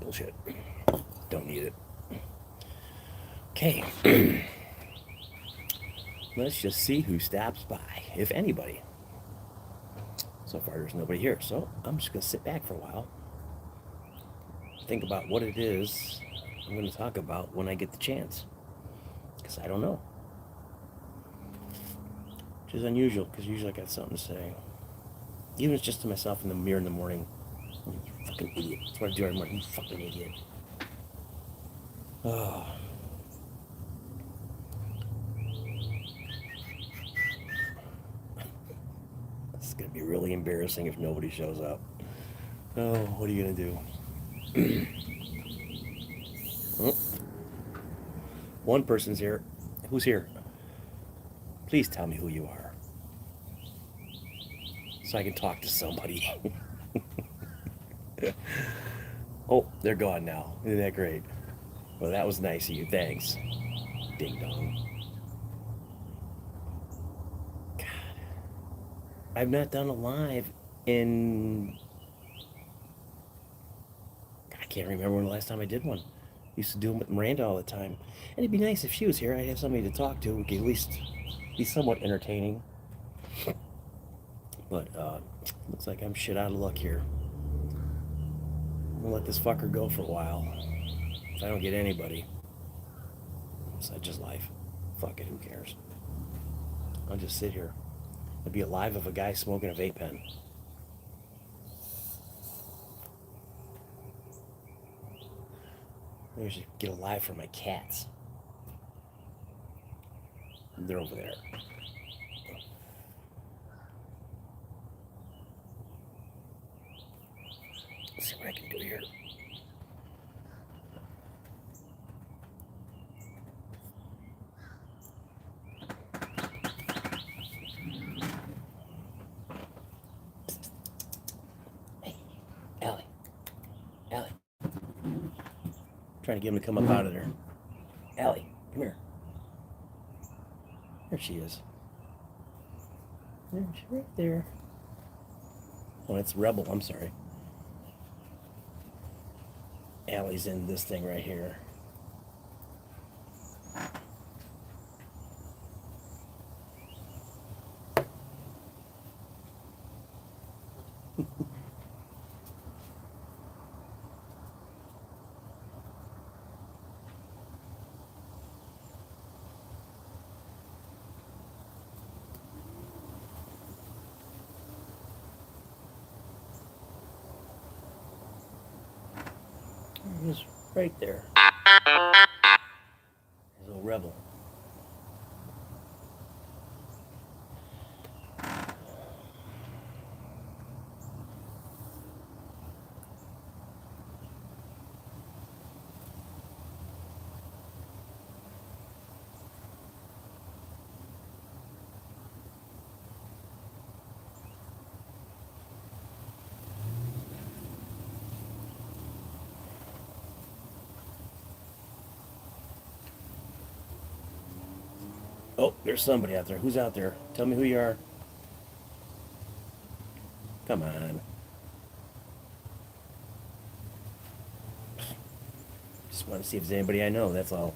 Bullshit. Don't need it. Okay. Let's just see who stops by, if anybody. So far, there's nobody here, so I'm just going to sit back for a while. Think about what it is I'm going to talk about when I get the chance. Because I don't know. Which is unusual, because usually I got something to say. Even if it's just to myself in the mirror in the morning. You fucking idiot. That's what I do every morning. You fucking idiot. Oh. This is going to be really embarrassing if nobody shows up. Oh, what are you going to do? Oh. One person's here. Who's here? Please tell me who you are. So I can talk to somebody. Oh, they're gone now. Isn't that great? Well, that was nice of you. Thanks. Ding dong. God. I've not done a live in... I can't remember when the last time I did one. Used to do them with Miranda all the time. And it'd be nice if she was here. I'd have somebody to talk to who could at least be somewhat entertaining. But looks like I'm shit out of luck here. I'm gonna let this fucker go for a while. If I don't get anybody, it's not just life. Fuck it, who cares? I'll just sit here. It'd be a live of a guy smoking a vape pen. Maybe I should get a live for my cats. They're over there. Let's see what I can do here. Hey, Allie. Allie. Trying to get him to come up out of there. Allie, come here. There she is. There, she's right there. Oh, it's Rebel. I'm sorry. Allie's in this thing right here. He's right there. He's a little Rebel. Oh, there's somebody out there. Who's out there? Tell me who you are. Come on. Just want to see if there's anybody I know, that's all.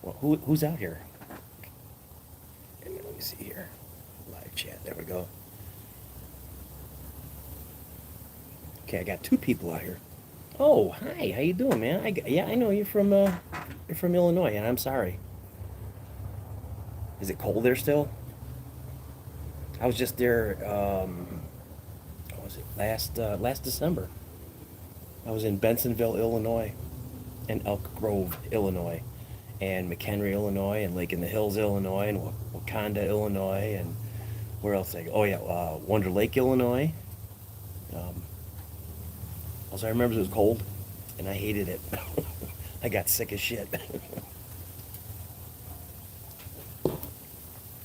Well, who's out here? Let me see here. Live chat. There we go. Okay, I got two people out here. Oh, hi. How you doing, man? Yeah, I know you're from Illinois, and I'm sorry. Is it cold there still? I was just there. What was it? Last December. I was in Bensonville, Illinois, and Elk Grove, Illinois, and McHenry, Illinois, and Lake in the Hills, Illinois, and Wakanda, Illinois, and where else? Oh yeah, Wonder Lake, Illinois. Um, Also, I remember it was cold, and I hated it. I got sick as shit.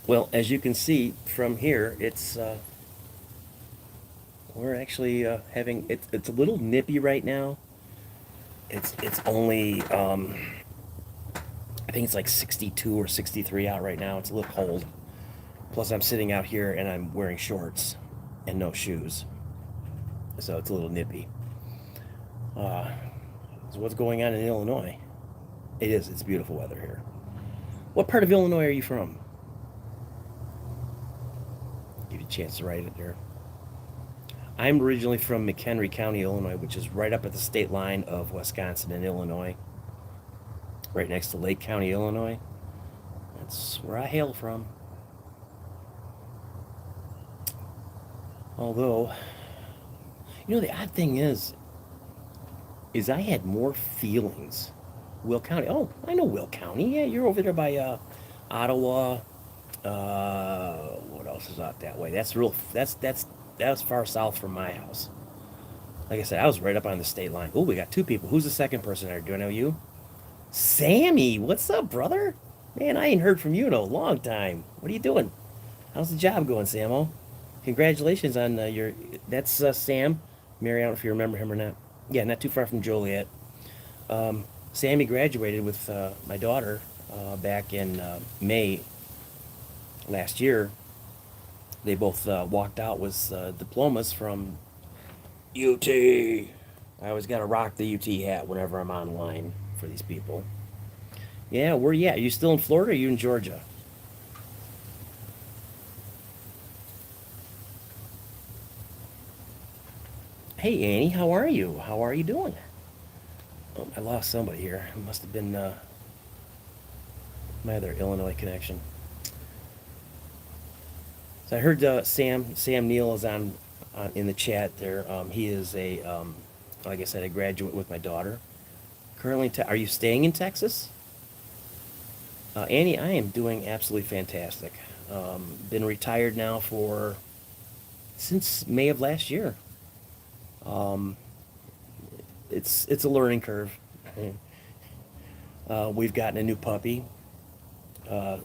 Well, as you can see from here, it's we're actually having it's a little nippy right now. It's only I think it's like 62 or 63 out right now. It's a little cold. Plus, I'm sitting out here and I'm wearing shorts and no shoes. So it's a little nippy. Uh, so what's going on in Illinois? It is. It's beautiful weather here. What part of Illinois are you from? Give you a chance to write it there. I'm originally from McHenry County, Illinois, which is right up at the state line of Wisconsin and Illinois, right next to Lake County, Illinois. That's where I hail from. Although, the odd thing is I had more feelings. Will County. Oh, I know Will County. Yeah, you're over there by Ottawa. What else is out that way? That's real. That's far south from my house. Like I said, I was right up on the state line. Oh, we got two people. Who's the second person there? Do I know you? Sammy, what's up, brother? Man, I ain't heard from you in a long time. What are you doing? How's the job going, Samo? Congratulations on your. That's Sam. Mary, I don't know if you remember him or not. Yeah, not too far from Joliet. Sammy graduated with my daughter back in May last year. They both walked out with diplomas from UT. I always got to rock the UT hat whenever I'm online for these people. Yeah, where you at? Are you still in Florida or are you in Georgia? Hey, Annie, how are you? How are you doing? Oh, I lost somebody here. It must have been my other Illinois connection. So I heard Sam Neal is on in the chat there. He is like I said, a graduate with my daughter. Currently, are you staying in Texas? Annie, I am doing absolutely fantastic. Been retired now since May of last year. Um, it's a learning curve. We've gotten a new puppy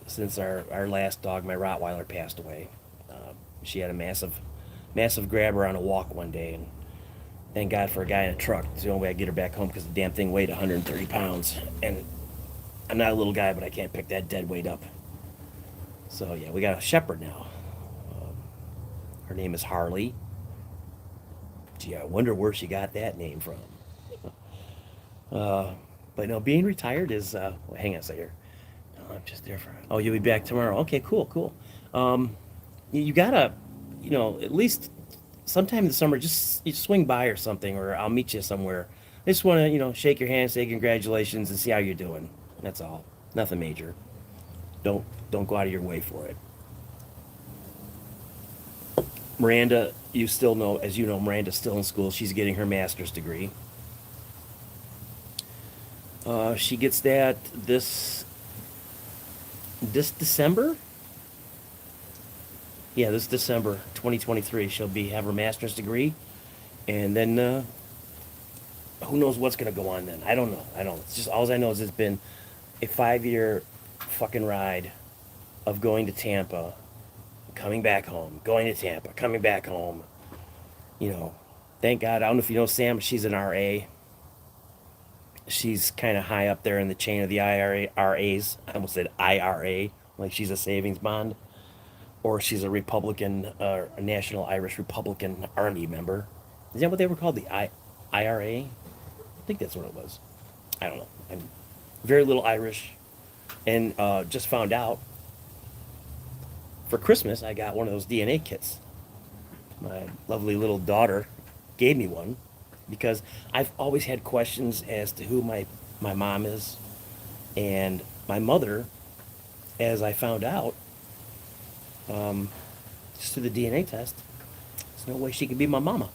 since our last dog, my Rottweiler, passed away. She had a massive grabber on a walk one day, and thank God for a guy in a truck. It's the only way I get her back home because the damn thing weighed 130 pounds, and I'm not a little guy, but I can't pick that dead weight up. So yeah, we got a shepherd now. Um, Her name is Harley. Gee, I wonder where she got that name from. Uh, but no, being retired is. Well, hang on a second here. No, I'm just there for. Oh, you'll be back tomorrow. Okay, cool. Um, you gotta, at least sometime in the summer, just you swing by or something, or I'll meet you somewhere. I just want to, shake your hand, say congratulations, and see how you're doing. That's all. Nothing major. Don't go out of your way for it. Miranda, you still know, as you know, Miranda's still in school. She's getting her master's degree. She gets that this December. Yeah, this December 2023, she'll have her master's degree, and then who knows what's gonna go on then? I don't know. I don't. It's just all I know is it's been a 5 year fucking ride of going to Tampa, coming back home, going to Tampa, coming back home. You know, thank God. I don't know if you know Sam. She's an RA. She's kind of high up there in the chain of the RAs. I almost said IRA, like she's a savings bond, or she's a Republican, a National Irish Republican Army member. Is that what they were called? The IRA? I think that's what it was. I don't know. I'm very little Irish, and just found out for Christmas I got one of those DNA kits. My lovely little daughter gave me one because I've always had questions as to who my mom is, and my mother, as I found out, just through the DNA test, there's no way she could be my mama.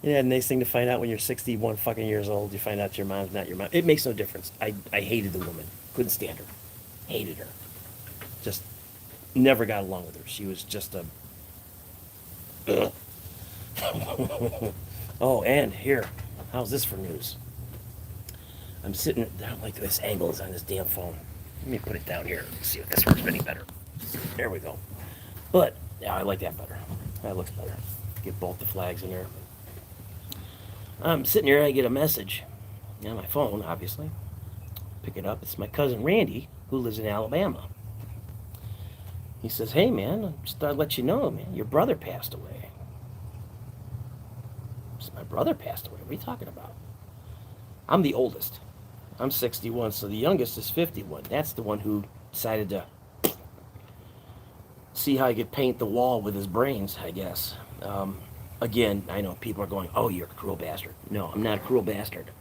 Yeah, nice thing to find out when you're 61 fucking years old. You find out your mom's not your mom. It makes no difference. I hated the woman. Couldn't stand her. Hated her. Just never got along with her. She was just a. Ugh. Oh, and here, how's this for news? I'm sitting. I don't like this angle is on this damn phone. Let me put it down here. See if this works any better. There we go. But yeah, I like that better. That looks better. Get both the flags in here. I'm sitting here. I get a message on my phone, obviously. pick it up. It's my cousin Randy, who lives in Alabama. He says, "Hey, man, just thought I'd let you know, man, your brother passed away." I said, "My brother passed away? What are you talking about?" I'm the oldest. I'm 61, so the youngest is 51. That's the one who decided to see how he could paint the wall with his brains, I guess. Again, I know people are going, "Oh, you're a cruel bastard." No, I'm not a cruel bastard.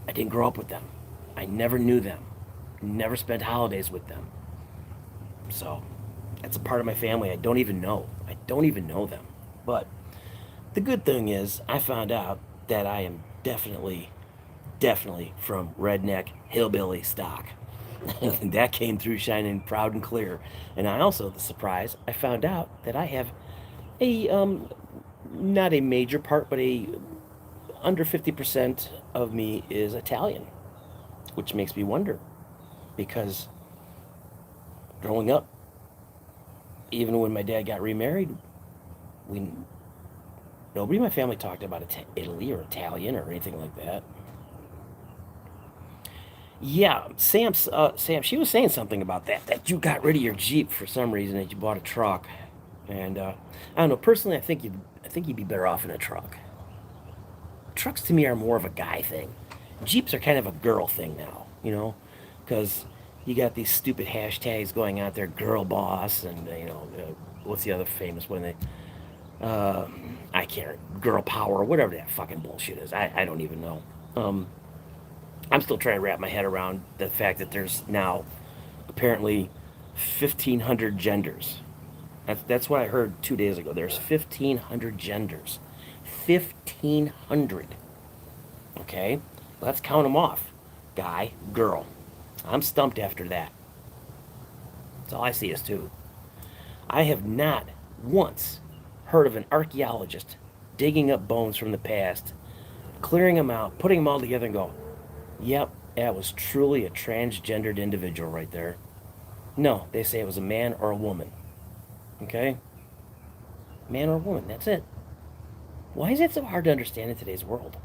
I didn't grow up with them. I never knew them. Never spent holidays with them. So, that's a part of my family I don't even know. I don't even know them. But the good thing is, I found out that I am definitely from redneck hillbilly stock. That came through shining proud and clear. And I also, the surprise, I found out that I have a not a major part, but a under 50% of me is Italian, which makes me wonder because growing up, even when my dad got remarried, we nobody in my family talked about Italy or Italian or anything like that. Yeah, Sam, she was saying something about that you got rid of your Jeep for some reason, that you bought a truck, and I don't know. Personally, I think you'd be better off in a truck. Trucks to me are more of a guy thing. Jeeps are kind of a girl thing now, because you got these stupid hashtags going out there, girl boss, and what's the other famous one? Uh, I can't, girl power, whatever that fucking bullshit is. I don't even know. I'm still trying to wrap my head around the fact that there's now apparently 1,500 genders. That's what I heard 2 days ago. There's 1,500 genders. 1,500. Okay? Let's count them off. Guy, girl. I'm stumped after that. That's all I see is two. I have not once heard of an archaeologist digging up bones from the past, clearing them out, putting them all together and go, "Yep, that was truly a transgendered individual right there." No, they say it was a man or a woman. Okay? Man or woman, that's it. Why is it so hard to understand in today's world?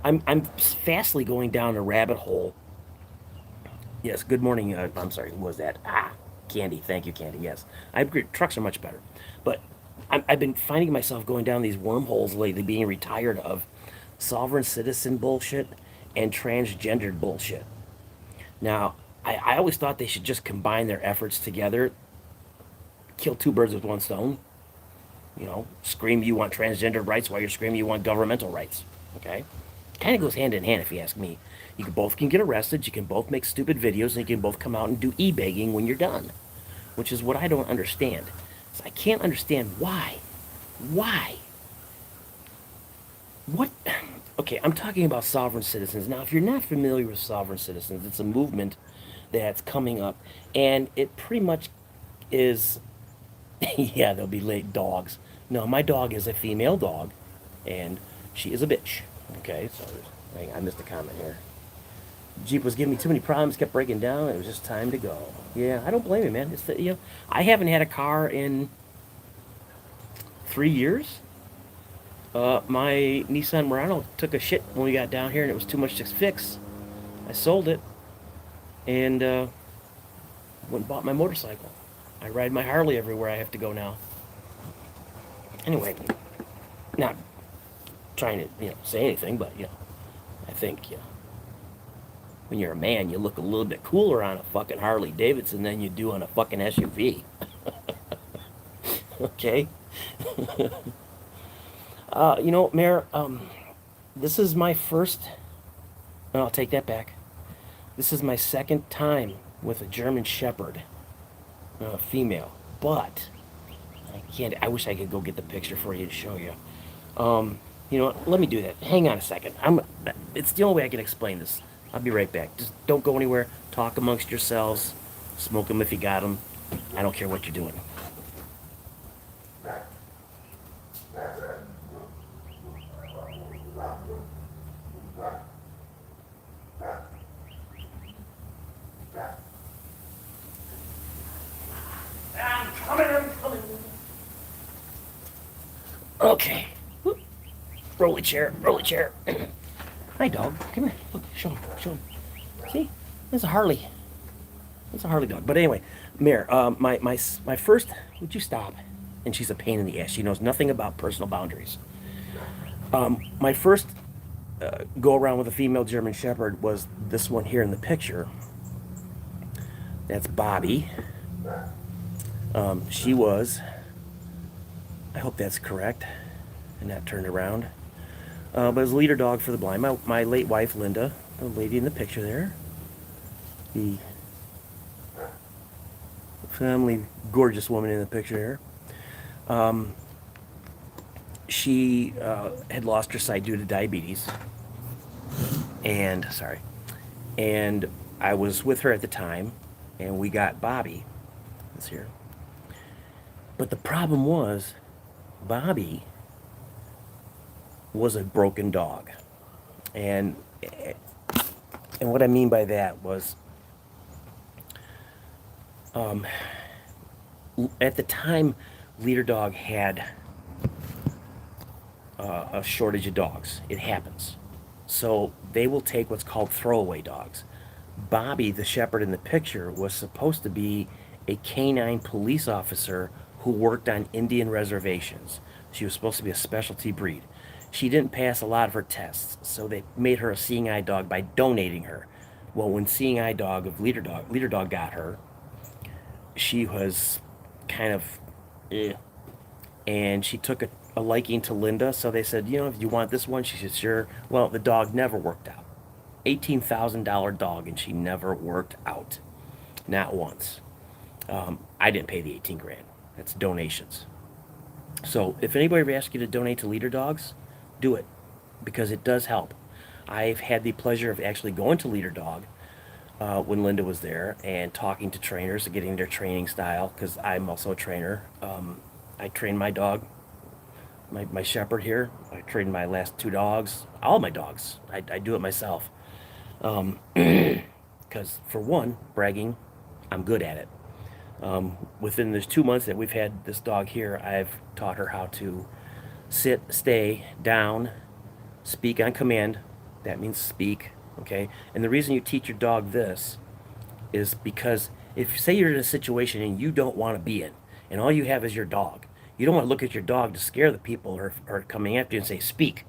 I'm fastly going down a rabbit hole. Yes, good morning. I'm sorry, who was that? Candy. Thank you, Candy. Yes. I agree. Trucks are much better. But I've been finding myself going down these wormholes lately, being retired of sovereign citizen bullshit and transgendered bullshit. Now, I always thought they should just combine their efforts together, kill two birds with one stone. Scream you want transgender rights while you're screaming you want governmental rights. Okay? Kind of goes hand in hand if you ask me. You both can get arrested, you can both make stupid videos, and you can both come out and do e-begging when you're done. Which is what I don't understand. So I can't understand why. Why? What? Okay, I'm talking about sovereign citizens. Now, if you're not familiar with sovereign citizens, it's a movement that's coming up, and it pretty much is, yeah, they'll be late dogs. No, my dog is a female dog, and she is a bitch. Okay, so I missed a comment here. Jeep was giving me too many problems, kept breaking down. It was just time to go. Yeah, I don't blame you, man. I haven't had a car in 3 years. My Nissan Murano took a shit when we got down here, and it was too much to fix. I sold it, and went and bought my motorcycle. I ride my Harley everywhere I have to go now. Anyway, not trying to say anything, but I think when you're a man, you look a little bit cooler on a fucking Harley Davidson than you do on a fucking SUV. Okay. Mayor, this is my first. No, I'll take that back. This is my second time with a German Shepherd, female. But I can't. I wish I could go get the picture for you to show you. You know what? Let me do that. Hang on a second. It's the only way I can explain this. I'll be right back. Just don't go anywhere. Talk amongst yourselves. Smoke them if you got them. I don't care what you're doing. I'm coming. Okay. Rolly chair. Hi, dog. Come here. Look, show him. See, it's a Harley. It's a Harley dog. But anyway, Mare, my first. Would you stop? And she's a pain in the ass. She knows nothing about personal boundaries. My first go around with a female German Shepherd was this one here in the picture. That's Bobby. She was. I hope that's correct, and not turned around. But it was a leader dog for the blind. My late wife, Linda, the lady in the picture there, the family gorgeous woman in the picture here. She had lost her sight due to diabetes, and I was with her at the time, and we got Bobby. That's here. But the problem was, Bobby was a broken dog, and what I mean by that was, at the time, Leader Dog had a shortage of dogs. It happens. So they will take what's called throwaway dogs. Bobby, the shepherd in the picture, was supposed to be a canine police officer who worked on Indian reservations. She was supposed to be a specialty breed. She didn't pass a lot of her tests, so they made her a seeing eye dog by donating her. Well, when seeing eye dog of Leader Dog got her, she was kind of and she took a liking to Linda, so they said, if you want this one, she said, sure. Well, the dog never worked out. $18,000 dog, and she never worked out. Not once. I didn't pay the 18 grand. That's donations. So if anybody ever asks you to donate to Leader Dogs, do it, because it does help. I've had the pleasure of actually going to Leader Dog when Linda was there and talking to trainers and getting their training style, because I'm also a trainer. I train my dog, my shepherd here. I trained my last 2 dogs, all my dogs. I do it myself. Because for one, bragging, I'm good at it. Within the 2 months that we've had this dog here, I've taught her how to sit, stay, down, speak on command. That means speak, okay? And the reason you teach your dog this is because if, say you're in a situation and you don't want to be in, and all you have is your dog, you don't want to look at your dog to scare the people who are coming after you and say, speak.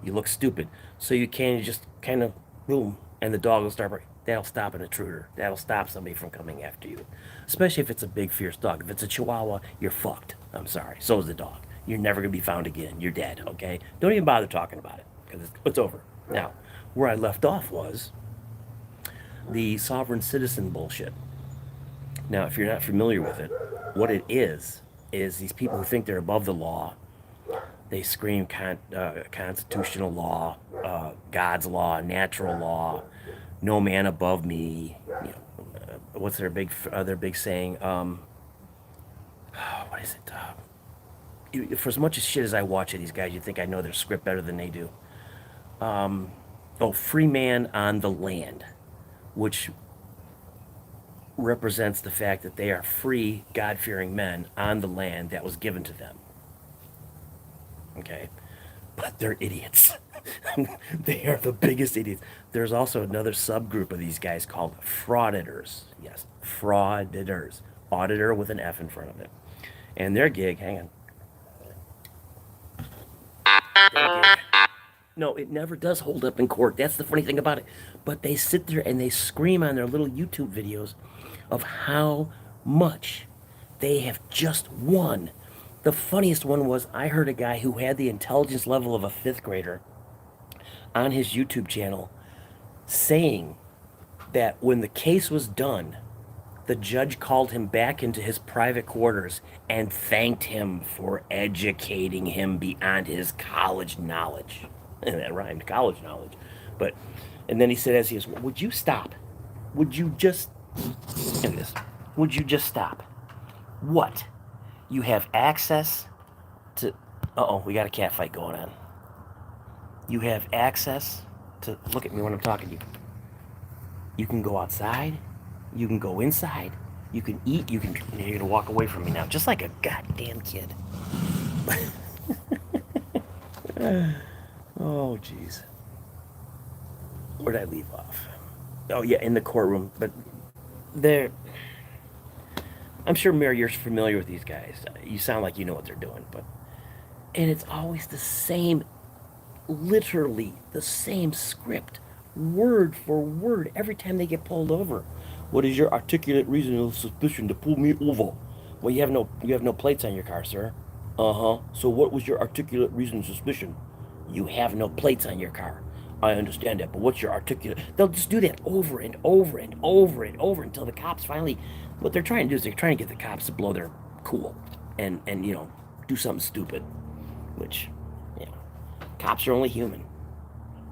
You look stupid. So you can just kind of, boom, and the dog will start barking. That'll stop an intruder. That'll stop somebody from coming after you. Especially if it's a big, fierce dog. If it's a Chihuahua, you're fucked. I'm sorry. So is the dog. You're never going to be found again. You're dead, okay? Don't even bother talking about it, because it's over. Now, where I left off was the sovereign citizen bullshit. Now, if you're not familiar with it, what it is these people who think they're above the law. They scream constitutional law, God's law, natural law, no man above me. What's their big saying? What is it? For as much as shit as I watch of these guys, you think I know their script better than they do. Free man on the land, which represents the fact that they are free, God-fearing men on the land that was given to them. Okay? But they're idiots. They are the biggest idiots. There's also another subgroup of these guys called frauditors. Yes, frauditors. Auditor with an F in front of it. And their gig, hang on. Their gig, no, it never does hold up in court. That's the funny thing about it. But they sit there and they scream on their little YouTube videos of how much they have just won. The funniest one was, I heard a guy who had the intelligence level of a 5th grader on his YouTube channel saying that when the case was done, the judge called him back into his private quarters and thanked him for educating him beyond his college knowledge. And that rhymed, college knowledge. And then he said, as he was, would you stop? Would you just, would you just stop? What? You have access to, we got a cat fight going on. You have access to, look at me when I'm talking to you. You can go outside. You can go inside. You can eat. You're going to walk away from me now, just like a goddamn kid. Oh, jeez. Where'd I leave off? Oh yeah, in the courtroom, but they're. I'm sure, Mary, you're familiar with these guys. You sound like you know what they're doing, but and it's always the same, literally the same script, word for word, every time they get pulled over. What is your articulate reason of suspicion to pull me over? Well, you have no plates on your car, sir. Uh-huh. So what was your articulate reason of suspicion? You have no plates on your car. I understand that, but what's your articulate? They'll just do that over and over and over and over until the cops finally. What they're trying to do is they're trying to get the cops to blow their cool, and do something stupid, which, you know, cops are only human.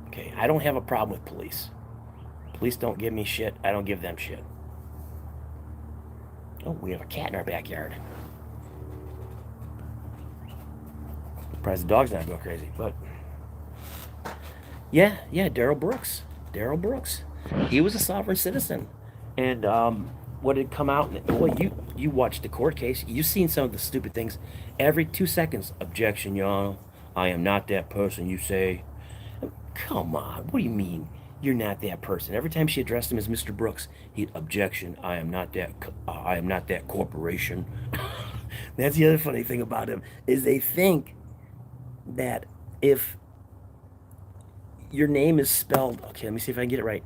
Okay, I don't have a problem with police. Police don't give me shit. I don't give them shit. Oh, we have a cat in our backyard. Surprised the dog's not going crazy, but yeah, Daryl Brooks. Daryl Brooks. He was a sovereign citizen, and what had come out? Boy, you watched the court case. You've seen some of the stupid things. Every 2 seconds, objection, Your Honor. I am not that person. You say, come on. What do you mean you're not that person? Every time she addressed him as Mr. Brooks, he objection. I am not that. I am not that corporation. That's the other funny thing about him is they think that if your name is spelled, okay, let me see if I can get it right.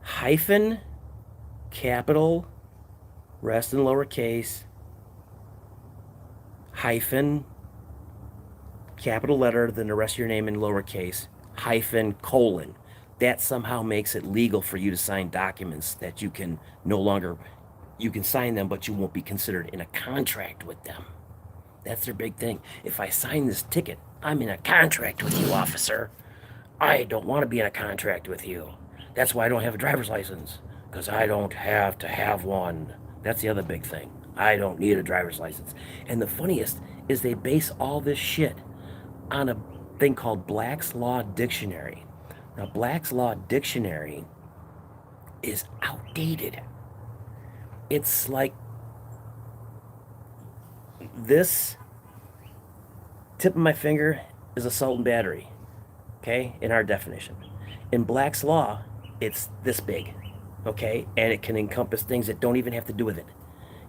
Hyphen, capital, rest in lowercase, hyphen, capital letter, then the rest of your name in lowercase, hyphen, colon. That somehow makes it legal for you to sign documents that you can no longer, you can sign them, but you won't be considered in a contract with them. That's their big thing. If I sign this ticket, I'm in a contract with you, officer. I don't want to be in a contract with you. That's why I don't have a driver's license, because I don't have to have one. That's the other big thing. I don't need a driver's license. And the funniest is they base all this shit on a thing called Black's Law Dictionary. Now, Black's Law Dictionary is outdated. It's like this tip of my finger is assault and battery, okay, in our definition. In Black's Law, it's this big, okay, and it can encompass things that don't even have to do with it.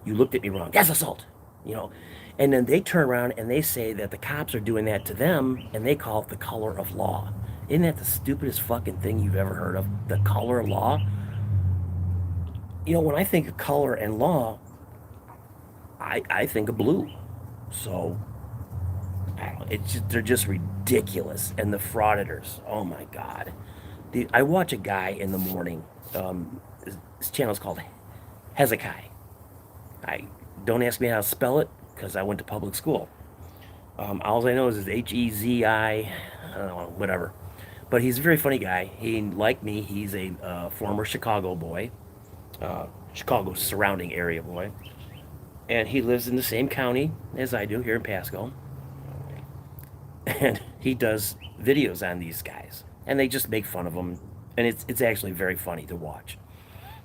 You looked at me wrong. That's assault, you know. And then they turn around and they say that the cops are doing that to them, and they call it the color of law. Isn't that the stupidest fucking thing you've ever heard of? The color of law? You know, when I think of color and law, I think of blue. So, they're just ridiculous. And the frauditors, oh my God. I watch a guy in the morning. His channel is called Hezekiah. I don't ask me how to spell it because I went to public school. All I know is Hezi. I don't know, whatever. But he's a very funny guy. He, like me, he's a former Chicago boy, Chicago surrounding area boy, and he lives in the same county as I do here in Pasco. And he does videos on these guys, and they just make fun of them, and it's actually very funny to watch.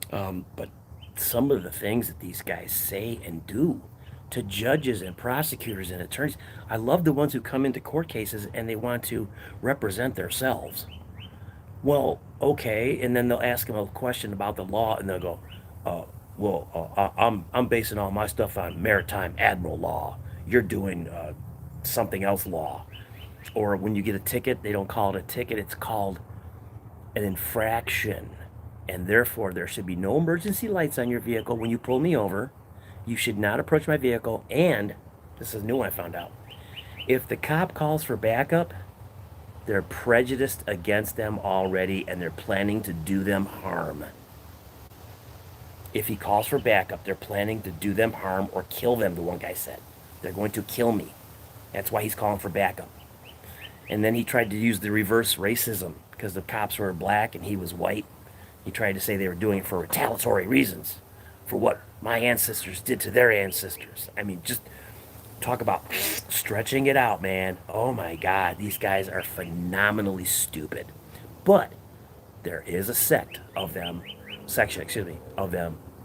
But some of the things that these guys say and do to judges and prosecutors and attorneys, I love the ones who come into court cases and they want to represent themselves. Well, okay, and then they'll ask them a question about the law, and they'll go, uh, I'm basing all my stuff on maritime admiral law. You're doing something else law. Or when you get a ticket, they don't call it a ticket, it's called an infraction. And therefore, there should be no emergency lights on your vehicle when you pull me over. You should not approach my vehicle. And this is a new one I found out. If the cop calls for backup, they're prejudiced against them already and they're planning to do them harm. If he calls for backup, they're planning to do them harm or kill them, the one guy said. They're going to kill me. That's why he's calling for backup. And then he tried to use the reverse racism because the cops were black and he was white. He tried to say they were doing it for retaliatory reasons, for what my ancestors did to their ancestors. I mean, just talk about stretching it out, man. Oh my God, these guys are phenomenally stupid. But there is a section, of them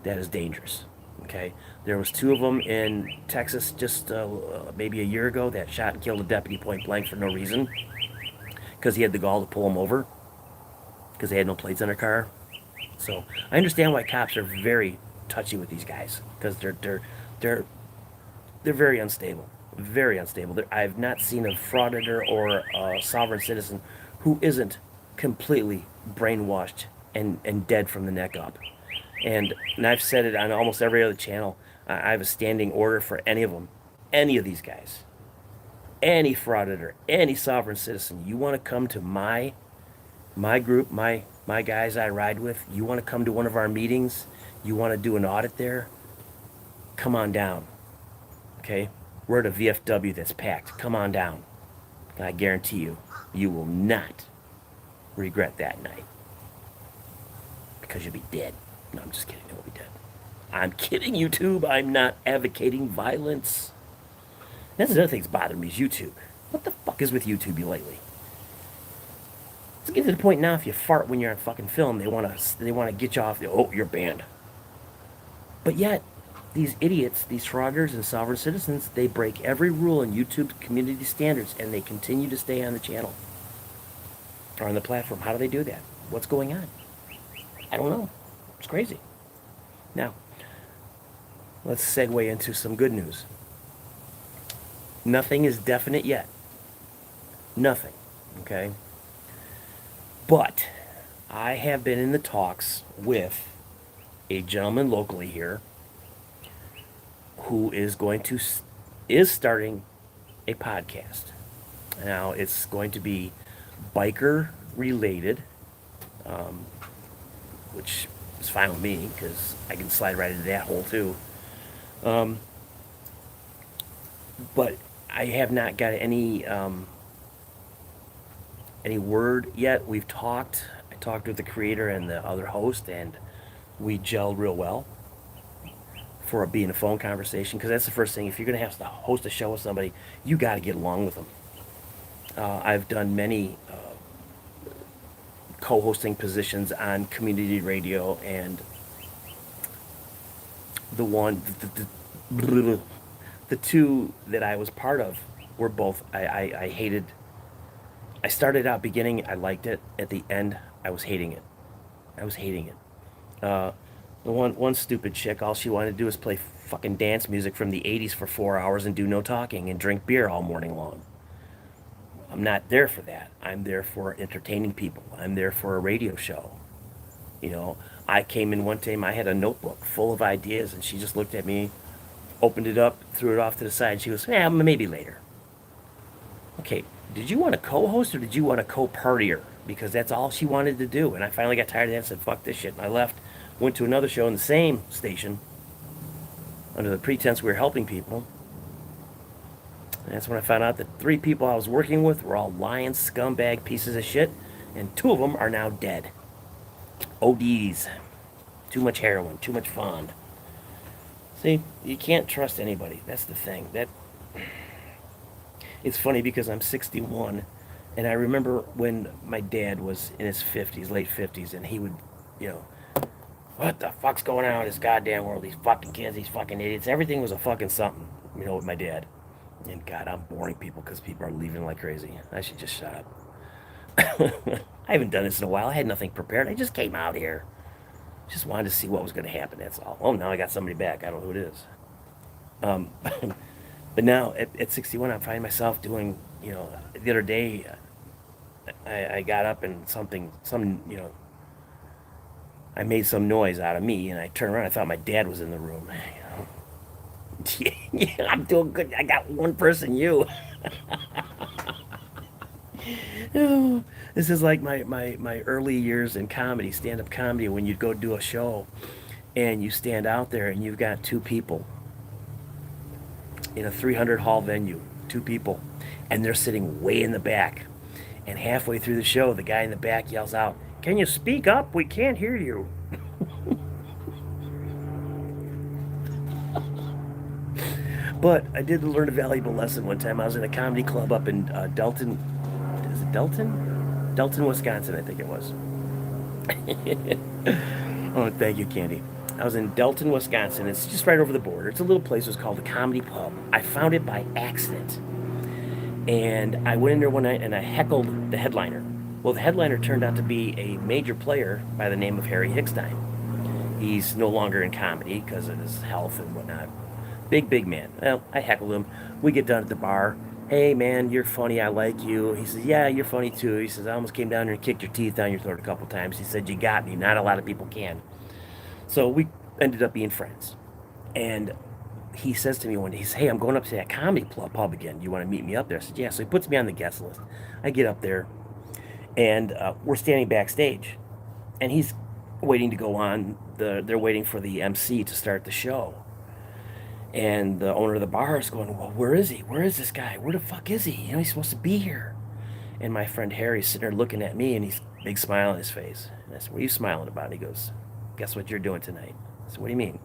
that is dangerous. Okay, there was two of them in Texas just maybe a year ago that shot and killed a deputy point blank for no reason because he had the gall to pull them over because they had no plates on their car. So I understand why cops are very touchy with these guys because they're very unstable, very unstable. I've not seen a frauditor or a sovereign citizen who isn't completely brainwashed and dead from the neck up. And I've said it on almost every other channel. I have a standing order for any of them, any of these guys, any frauditor, any sovereign citizen. You want to come to my group, my guys I ride with. You want to come to one of our meetings. You want to do an audit there. Come on down. Okay, we're at a VFW that's packed. Come on down. I guarantee you, you will not regret that night because you'll be dead. No, I'm just kidding. You won't be dead. I'm kidding, YouTube. I'm not advocating violence. That's another thing that's bothering me is YouTube. What the fuck is with YouTube lately? It's getting to the point now if you fart when you're on fucking film, they wanna get you off. Oh, you're banned. But yet, these idiots, these frauders and sovereign citizens, they break every rule in YouTube's community standards and they continue to stay on the channel or on the platform. How do they do that? What's going on? I don't know. It's crazy. Now, let's segue into some good news. Nothing is definite yet. Nothing. Okay? But I have been in the talks with a gentleman locally here who is starting a podcast. Now it's going to be biker related, which is fine with me because I can slide right into that hole too. But I have not got any word yet. We've talked. I talked with the creator and the other host, and we gelled real well for it being a phone conversation, because that's the first thing. If you're going to have to host a show with somebody, you got to get along with them. I've done many co-hosting positions on community radio, and the two that I was part of were both, I hated. I started out beginning, I liked it. At the end, I was hating it. The one stupid chick, all she wanted to do was play fucking dance music from the 80s for 4 hours and do no talking and drink beer all morning long. I'm not there for that. I'm there for entertaining people. I'm there for a radio show. You know, I came in one time, I had a notebook full of ideas, and she just looked at me, opened it up, threw it off to the side, and she goes, yeah, maybe later. Okay, did you want a co-host or did you want a co-partier? Because that's all she wanted to do. And I finally got tired of that and said, fuck this shit. And I left, went to another show in the same station under the pretense we were helping people. And that's when I found out that 3 people I was working with were all lying scumbag pieces of shit, and 2 of them are now dead. ODs. Too much heroin, too much fond. See, you can't trust anybody. That's the thing. It's funny because I'm 61, and I remember when my dad was in his 50s, late 50s, and he would, what the fuck's going on in this goddamn world? These fucking kids, these fucking idiots. Everything was a fucking something, with my dad. And God, I'm boring people because people are leaving like crazy. I should just shut up. I haven't done this in a while. I had nothing prepared. I just came out here. Just wanted to see what was going to happen, that's all. Oh, now I got somebody back. I don't know who it is. But now, at 61, I'm finding myself doing, the other day, I got up and I made some noise out of me, and I turned around, I thought my dad was in the room. Yeah, I'm doing good. I got one person, you. This is like my early years in comedy, stand-up comedy, when you'd go do a show, and you stand out there, and you've got 2 people in a 300 hall venue, 2 people, and they're sitting way in the back. And halfway through the show, the guy in the back yells out, "Can you speak up? We can't hear you." But I did learn a valuable lesson one time. I was in a comedy club up in Delton. Is it Delton? Delton, Wisconsin, I think it was. Oh, thank you, Candy. I was in Delton, Wisconsin. It's just right over the border. It's a little place. It was called the Comedy Pub. I found it by accident. And I went in there one night and I heckled the headliner. Well, the headliner turned out to be a major player by the name of Harry Hickstein. He's no longer in comedy because of his health and whatnot. Big man. Well, I heckled him. We get done at the bar. Hey man, you're funny. I like you. He says, yeah, you're funny too. He says, I almost came down here and kicked your teeth down your throat a couple times. He said, you got me. Not a lot of people can. So we ended up being friends. And he says to me one day, he says, hey, I'm going up to that comedy pub again. You want to meet me up there? I said, yeah. So he puts me on the guest list. I get up there, and we're standing backstage. And he's waiting to go on. They're waiting for the MC to start the show. And the owner of the bar is going, well, where is he? Where is this guy? Where the fuck is he? You know, he's supposed to be here. And my friend Harry's sitting there looking at me, and he's big smile on his face. And I said, what are you smiling about? And he goes, guess what you're doing tonight? I said, what do you mean?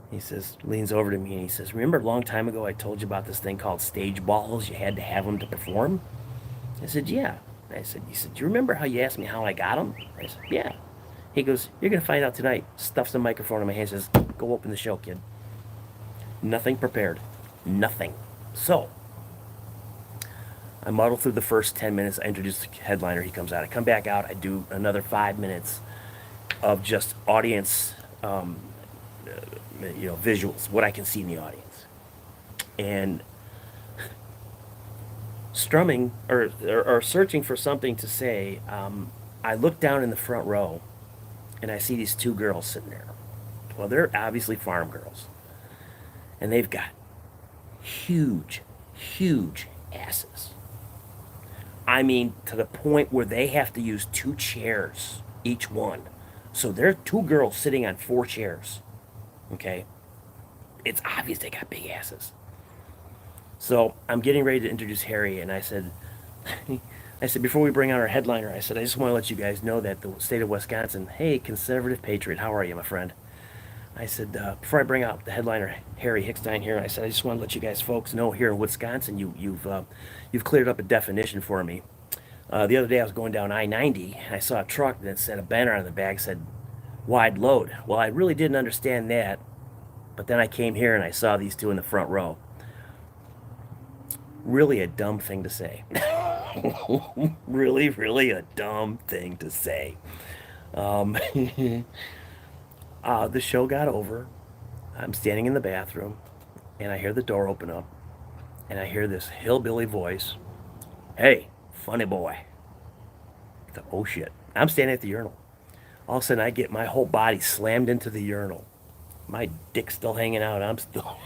He says, leans over to me, and he says, remember a long time ago I told you about this thing called stage balls? You had to have them to perform? I said, yeah. I said, he said, do you remember how you asked me how I got them? I said, yeah. He goes, you're going to find out tonight. Stuffs the microphone in my hand, says, go open the show, kid. Nothing prepared. Nothing. So, I muddle through the first 10 minutes. I introduce the headliner. He comes out. I come back out. I do another 5 minutes of just audience, visuals, what I can see in the audience. And strumming or searching for something to say, I look down in the front row and I see these two girls sitting there. Well, they're obviously farm girls. And they've got huge asses. I mean, to the point where they have to use 2 chairs, each one. So there are 2 girls sitting on 4 chairs. Okay? It's obvious they got big asses. So I'm getting ready to introduce Harry, and I said, before we bring out our headliner, I said, I just want to let you guys know that the state of Wisconsin, hey, conservative patriot, how are you, my friend? I said, before I bring out the headliner, Harry Hickstein here, I said, I just want to let you guys folks know here in Wisconsin, you've cleared up a definition for me. The other day I was going down I-90, and I saw a truck that said a banner on the back said, wide load. Well, I really didn't understand that, but then I came here and I saw these two in the front row. Really a dumb thing to say. Really a dumb thing to say. The show got over. I'm standing in the bathroom, and I hear the door open up, and I hear this hillbilly voice. Hey, funny boy. I thought, oh shit. I'm standing at the urinal. All of a sudden, I get my whole body slammed into the urinal. My dick's still hanging out. I'm still...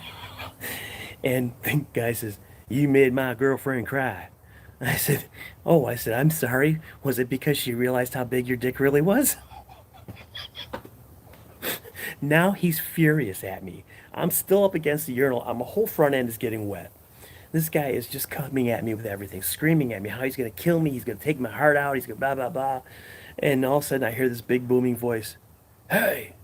And the guy says, you made my girlfriend cry. I said, oh, I'm sorry. Was it because she realized how big your dick really was? Now he's furious at me. I'm still up against the urinal. My whole front end is getting wet. This guy is just coming at me with everything, screaming at me how he's going to kill me. He's going to take my heart out. He's going to blah, blah, blah. And all of a sudden I hear this big booming voice. Hey,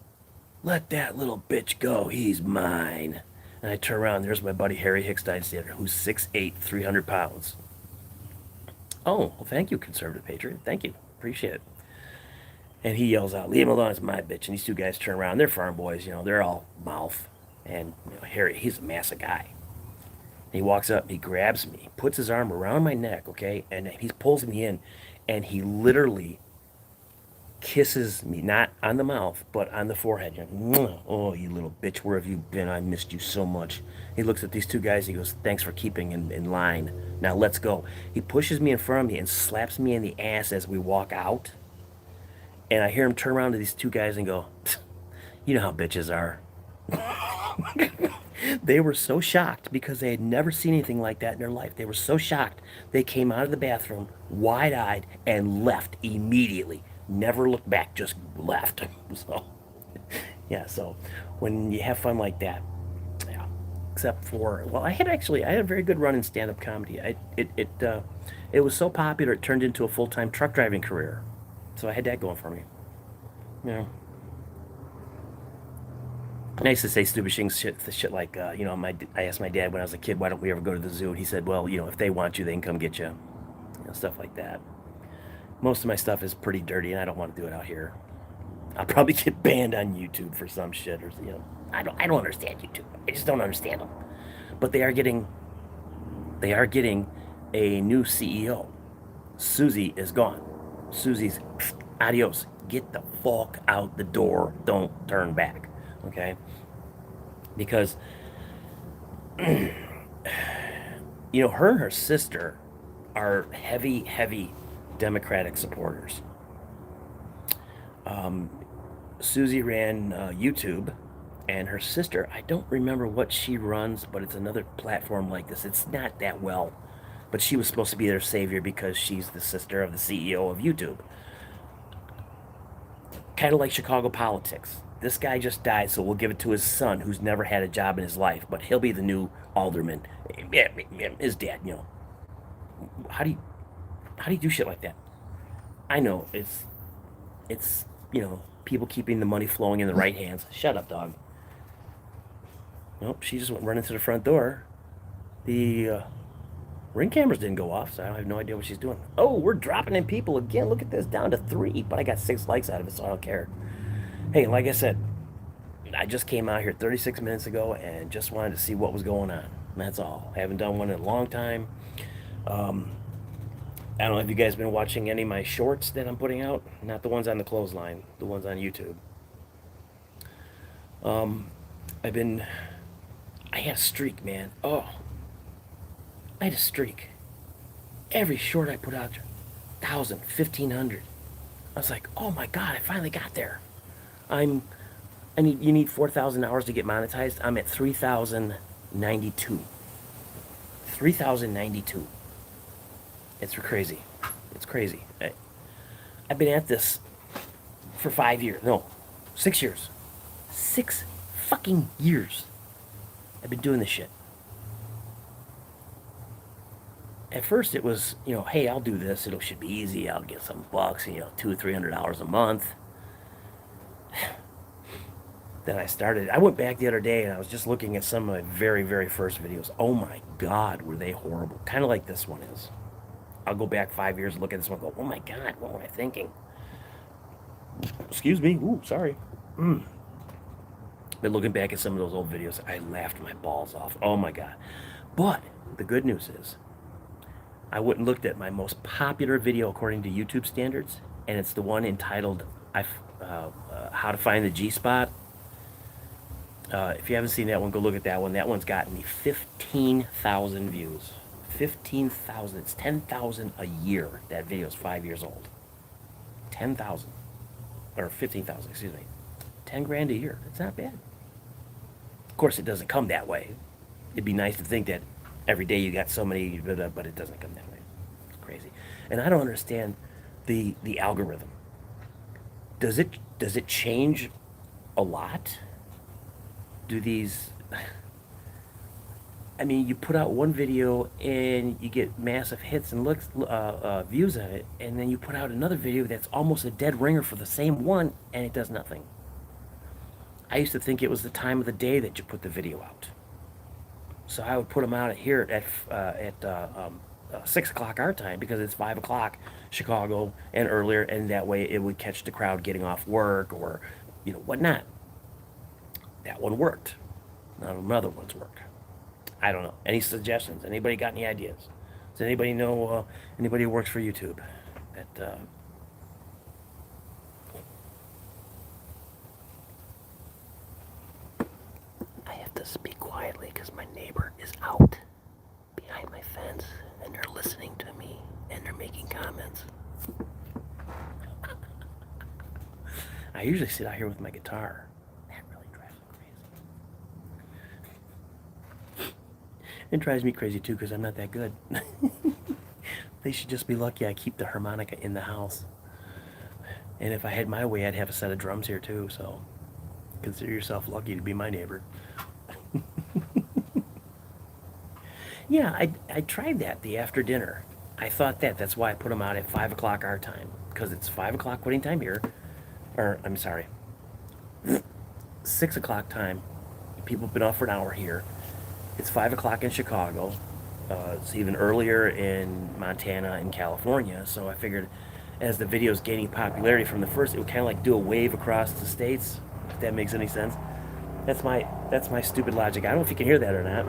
let that little bitch go. He's mine. And I turn around. There's my buddy Harry Hickstein standing there, who's 6'8", 300 pounds. Oh, well, thank you, conservative patriot. Thank you. Appreciate it. And he yells out, leave him alone, it's my bitch. And these two guys turn around. They're farm boys, they're all mouth. And Harry, he's a massive guy. And he walks up, he grabs me, puts his arm around my neck, okay? And he pulls me in, and he literally kisses me, not on the mouth, but on the forehead. Oh, you little bitch, where have you been? I missed you so much. He looks at these two guys, he goes, thanks for keeping in line. Now let's go. He pushes me in front of me and slaps me in the ass as we walk out. And I hear him turn around to these two guys and go, you know how bitches are. They were so shocked because they had never seen anything like that in their life. They were so shocked. They came out of the bathroom wide-eyed and left immediately. Never looked back, just left. So, yeah, so when you have fun like that, yeah, except for, well, I had a very good run in stand-up comedy. It was so popular it turned into a full-time truck driving career. So I had that going for me. Yeah. I used to say stupid shit like, I asked my dad when I was a kid, why don't we ever go to the zoo? And he said, well, if they want you, they can come get you. Stuff like that. Most of my stuff is pretty dirty, and I don't want to do it out here. I'll probably get banned on YouTube for some shit, or I don't understand YouTube. I just don't understand them. But they are getting a new CEO. Susie is gone. Susie's adios. Get the fuck out the door. Don't turn back. Okay? Because, her and her sister are heavy, heavy Democratic supporters. Susie ran YouTube, and her sister, I don't remember what she runs, but it's another platform like this. It's not that well, but she was supposed to be their savior because she's the sister of the CEO of YouTube. Kind of like Chicago politics. This guy just died, so we'll give it to his son, who's never had a job in his life, but he'll be the new alderman. His dad, How do you do shit like that? I know it's people keeping the money flowing in the right hands. Shut up, dog. Nope, she just went running to the front door. The ring cameras didn't go off, so I have no idea what she's doing. Oh, we're dropping in people again. Look at this, down to 3, but I got 6 likes out of it, so I don't care. Hey, like I said, I just came out here 36 minutes ago and just wanted to see what was going on. That's all. I haven't done one in a long time. I don't know if you guys been watching any of my shorts that I'm putting out. Not the ones on the clothesline, the ones on YouTube. I've been I had a streak, man. Oh, I had a streak. Every short I put out, 1,000, 1,500. I was like, oh my God, I finally got there. You need 4,000 hours to get monetized. I'm at 3,092. 3,092. It's crazy. It's crazy. I've been at this for 5 years. No, 6 years. 6 fucking years. I've been doing this shit. At first it was, hey, I'll do this. It should be easy. I'll get some bucks, $200 or $300 a month. Then I went back the other day and I was just looking at some of my very, very first videos. Oh my God, were they horrible. Kind of like this one is. I'll go back 5 years and look at this one and go, oh my God, what was I thinking? Excuse me. Ooh, sorry. But looking back at some of those old videos, I laughed my balls off. Oh my God. But the good news is, I went and looked at my most popular video according to YouTube standards, and it's the one entitled How to Find the G-Spot. If you haven't seen that one, go look at that one. That one's gotten me 15,000 views. 15,000. It's 10,000 a year. That video is 5 years old. 10,000. Or 15,000, excuse me. 10 grand a year. It's not bad. Of course, it doesn't come that way. It'd be nice to think that every day you got so many, but it doesn't come that way. It's crazy. And I don't understand the algorithm. Does it change a lot? Do these... I mean, you put out one video and you get massive hits and views on it, and then you put out another video that's almost a dead ringer for the same one, and it does nothing. I used to think it was the time of the day that you put the video out. So I would put them out here at 6 o'clock our time because it's 5 o'clock Chicago and earlier, and that way it would catch the crowd getting off work or whatnot. That one worked. None of the other ones work. I don't know. Any suggestions? Anybody got any ideas? Does anybody know anybody who works for YouTube that I have to speak quietly because my neighbor is out behind my fence and they're listening to me and they're making comments. I usually sit out here with my guitar. That really drives me crazy. It drives me crazy too because I'm not that good. They should just be lucky I keep the harmonica in the house. And if I had my way, I'd have a set of drums here too, so consider yourself lucky to be my neighbor. Yeah, I tried that the after dinner. I thought that's why I put them out at 5 o'clock our time, because it's 5 o'clock quitting time here. Or, I'm sorry, 6 o'clock time. People have been off for an hour here. It's 5 o'clock in Chicago. It's even earlier in Montana and California. So I figured as the video's gaining popularity from the first, it would kind of like do a wave across the states, if that makes any sense. That's my stupid logic. I don't know if you can hear that or not.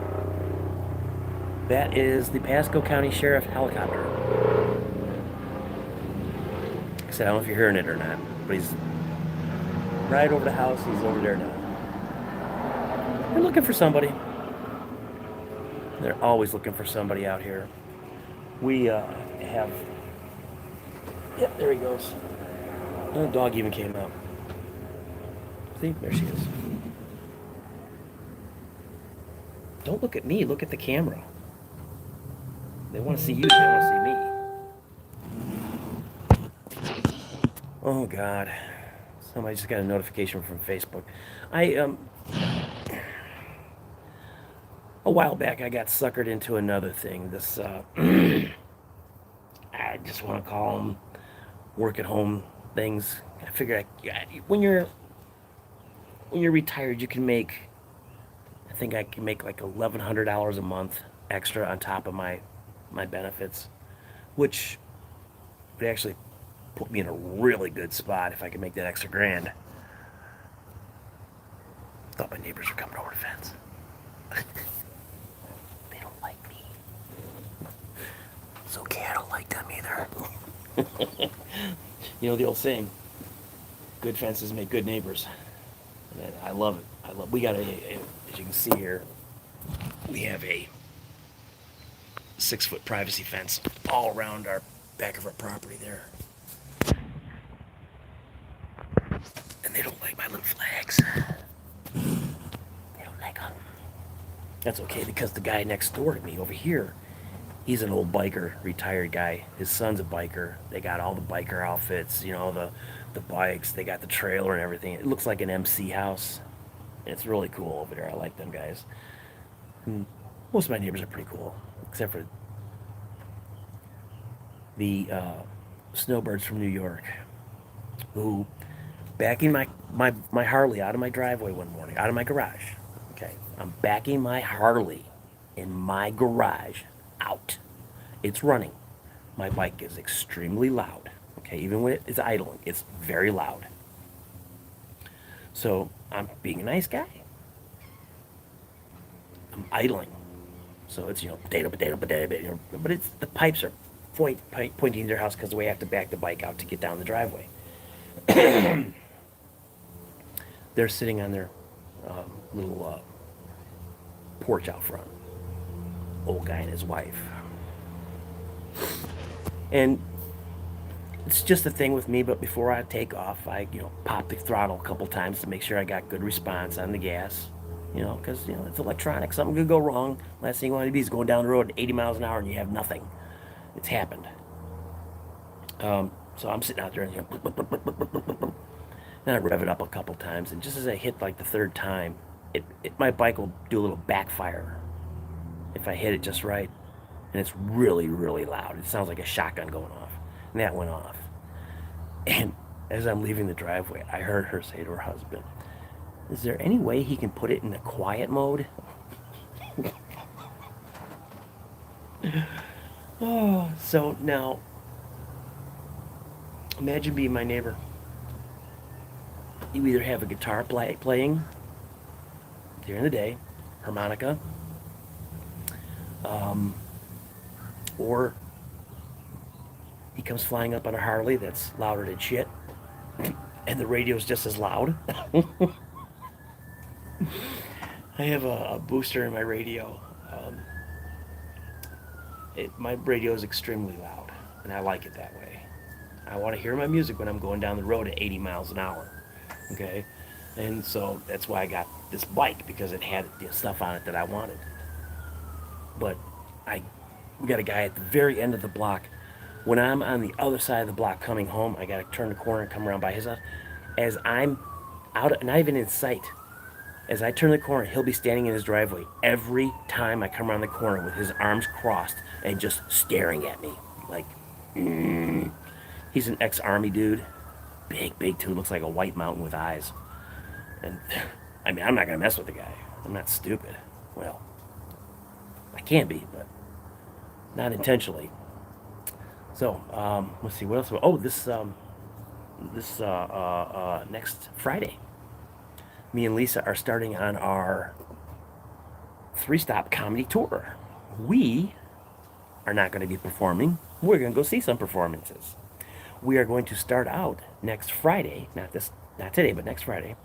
That is the Pasco County Sheriff helicopter. said, I don't know if you're hearing it or not, but he's right over the house. He's over there now. They're looking for somebody. They're always looking for somebody out here. We have. Yep, there he goes. The dog even came out. See, there she is. Don't look at me. Look at the camera. They want to see you. They want to see me. Oh God! Somebody just got a notification from Facebook. A while back, I got suckered into another thing. This, I just want to call them work at home things. I figure when you're retired, you can make. I think I can make like $1,100 a month extra on top of my benefits, which would actually put me in a really good spot if I could make that extra grand. Thought my neighbors were coming over the fence. They don't like me. It's okay, I don't like them either. You know the old saying, good fences make good neighbors. And I love it. We got as you can see here, we have a 6-foot privacy fence all around our back of our property there. And they don't like my little flags. They don't like them. That's okay, because the guy next door to me over here, he's an old biker, retired guy. His son's a biker. They got all the biker outfits, you know, the bikes. They got the trailer and everything. It looks like an MC house. It's really cool over there. I like them guys. And most of my neighbors are pretty cool, except for the snowbirds from New York, who backing my Harley out of my driveway one morning, out of my garage. Okay, I'm backing my Harley in my garage out. It's running. My bike is extremely loud. Okay, even when it's idling, it's very loud. So I'm being a nice guy. I'm idling. So it's, potato, potato, potato, but it's the pipes are pointing to their house because the way I have to back the bike out to get down the driveway. They're sitting on their little porch out front. Old guy and his wife. And it's just a thing with me, but before I take off, I, pop the throttle a couple times to make sure I got good response on the gas. Because, it's electronic. Something could go wrong. Last thing you want to be is going down the road at 80 miles an hour and you have nothing. It's happened. So I'm sitting out there and, then I rev it up a couple times. And just as I hit like the third time, my bike will do a little backfire if I hit it just right. And it's really, really loud. It sounds like a shotgun going off. And that went off. And as I'm leaving the driveway, I heard her say to her husband, is there any way he can put it in the quiet mode? Oh, so now, imagine being my neighbor. You either have a guitar playing during the day, harmonica, or he comes flying up on a Harley that's louder than shit, and the radio's just as loud. I have a booster in my radio. My radio is extremely loud, and I like it that way. I want to hear my music when I'm going down the road at 80 miles an hour. Okay? And so that's why I got this bike, because it had the stuff on it that I wanted. But we got a guy at the very end of the block. When I'm on the other side of the block coming home, I got to turn the corner and come around by his house. As I'm out, not even in sight, as I turn the corner, he'll be standing in his driveway every time I come around the corner with his arms crossed and just staring at me. Like, he's an ex-army dude. Big too, looks like a white mountain with eyes. And, I'm not going to mess with the guy. I'm not stupid. Well, I can be, but not intentionally. So, let's see, what else? Oh, this next Friday, me and Lisa are starting on our 3-stop comedy tour. We are not going to be performing. We're going to go see some performances. we are going to start out next Friday, not today, but next Friday.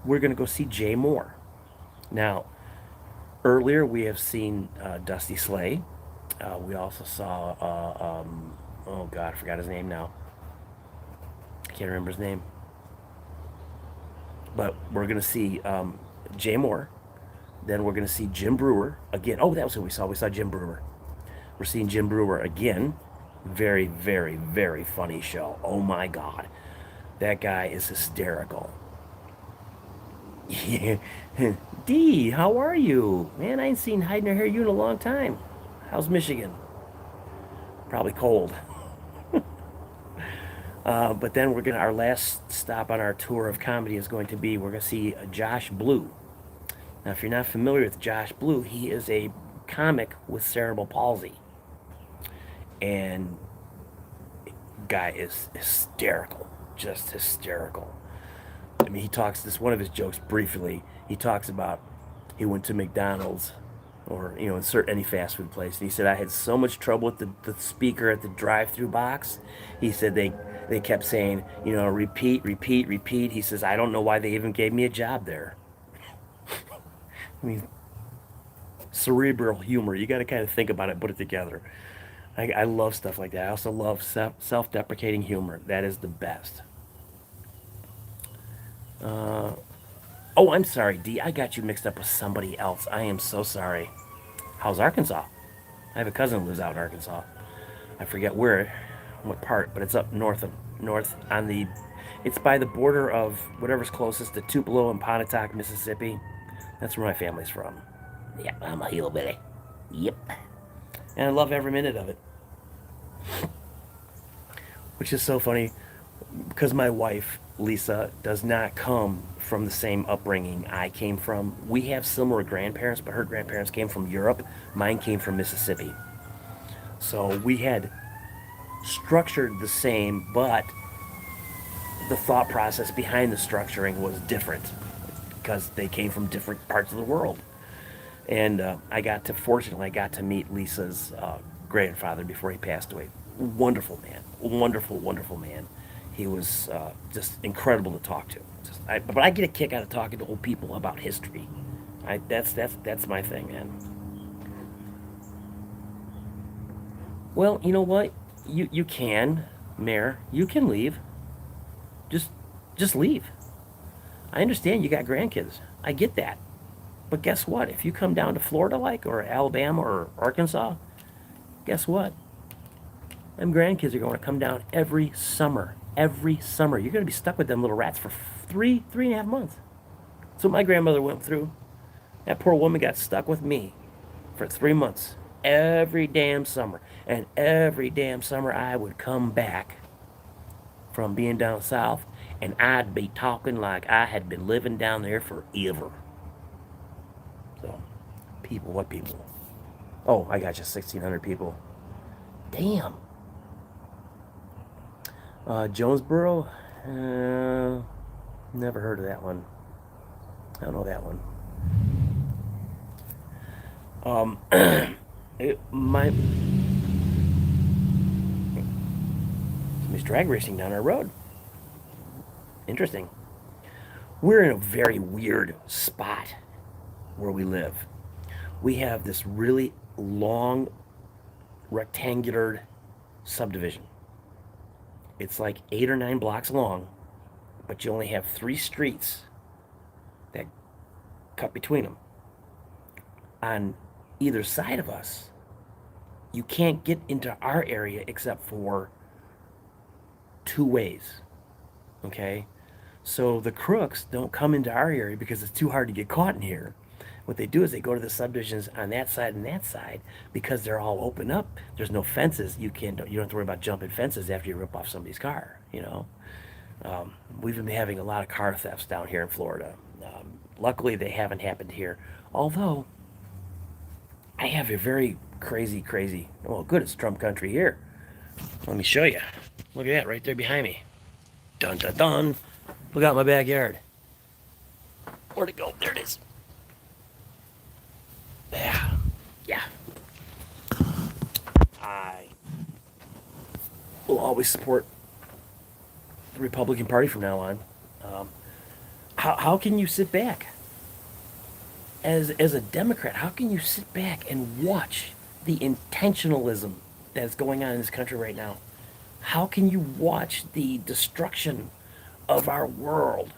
We're going to go see Jay Moore. Now, earlier we have seen Dusty Slay. We also saw, oh God, I forgot his name now. I can't remember his name. But we're going to see Jay Moore. Then we're going to see Jim Brewer again. Oh, that was who we saw. We saw Jim Brewer. We're seeing Jim Brewer again. Very, very, very funny show. Oh my God. That guy is hysterical. Yeah. D, how are you? Man, I ain't seen hide nor hair you in a long time. How's Michigan? Probably cold. But then our last stop on our tour of comedy is going to be, we're going to see Josh Blue. Now, if you're not familiar with Josh Blue, he is a comic with cerebral palsy. And guy is hysterical, just hysterical. I mean, he talks, this one of his jokes briefly, he talks about he went to McDonald's or, insert any fast food place. And he said, I had so much trouble with the speaker at the drive-through box. He said they kept saying, repeat, repeat, repeat. He says, I don't know why they even gave me a job there. I mean, cerebral humor. You got to kind of think about it, put it together. I love stuff like that. I also love self-deprecating humor. That is the best. Oh, I'm sorry, D. I got you mixed up with somebody else. I am so sorry. How's Arkansas? I have a cousin who lives out in Arkansas. I forget what part, but it's up north on the. It's by the border of whatever's closest to Tupelo and Pontotoc, Mississippi. That's where my family's from. Yeah, I'm a hillbilly. Yep. And I love every minute of it. Which is so funny because my wife, Lisa, does not come from the same upbringing I came from. We have similar grandparents, but her grandparents came from Europe. Mine came from Mississippi. So we had structured the same, but the thought process behind the structuring was different because they came from different parts of the world. And fortunately, I got to meet Lisa's grandfather before he passed away. Wonderful man. Wonderful, wonderful man. He was just incredible to talk to. But I get a kick out of talking to old people about history. That's my thing, man. Well, you know what? You can, Mayor. You can leave. Just leave. I understand you got grandkids. I get that. But guess what? If you come down to Florida, or Alabama or Arkansas, guess what? Them grandkids are going to come down every summer. Every summer. You're going to be stuck with them little rats for three and a half months. That's what my grandmother went through. That poor woman got stuck with me for 3 months. Every damn summer. And every damn summer I would come back from being down south and I'd be talking like I had been living down there forever. So, what people? Oh, I got you, 1,600 people. Damn. Jonesboro? Never heard of that one. I don't know that one. Somebody's drag racing down our road. Interesting. We're in a very weird spot where we live. We have this really long rectangular subdivision. It's like 8 or 9 blocks long, but you only have 3 streets that cut between them. On either side of us, you can't get into our area except for 2 ways. Okay? So the crooks don't come into our area because it's too hard to get caught in here. What they do is they go to the subdivisions on that side and that side because they're all open up. There's no fences. You don't have to worry about jumping fences after you rip off somebody's car. We've been having a lot of car thefts down here in Florida. Luckily, they haven't happened here. Although, I have a very crazy. Well, good, it's Trump country here. Let me show you. Look at that right there behind me. Dun dun dun. Look out my backyard. Where'd it go? There it is. Yeah. I will always support the Republican Party from now on. Um, how can you sit back as a Democrat? How can you sit back and watch the intentionalism that's going on in this country right now? How can you watch the destruction of our world?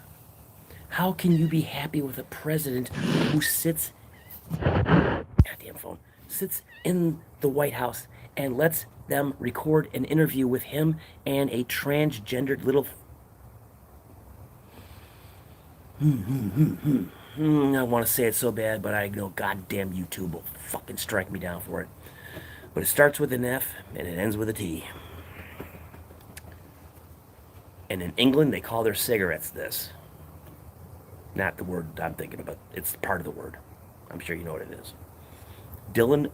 How can you be happy with a president who sits, goddamn phone, sits in the White House and lets them record an interview with him and a transgendered little. I want to say it so bad, but I know goddamn YouTube will fucking strike me down for it. But it starts with an F and it ends with a T. And in England, they call their cigarettes this. Not the word I'm thinking about. It's part of the word. I'm sure you know what it is. Dylan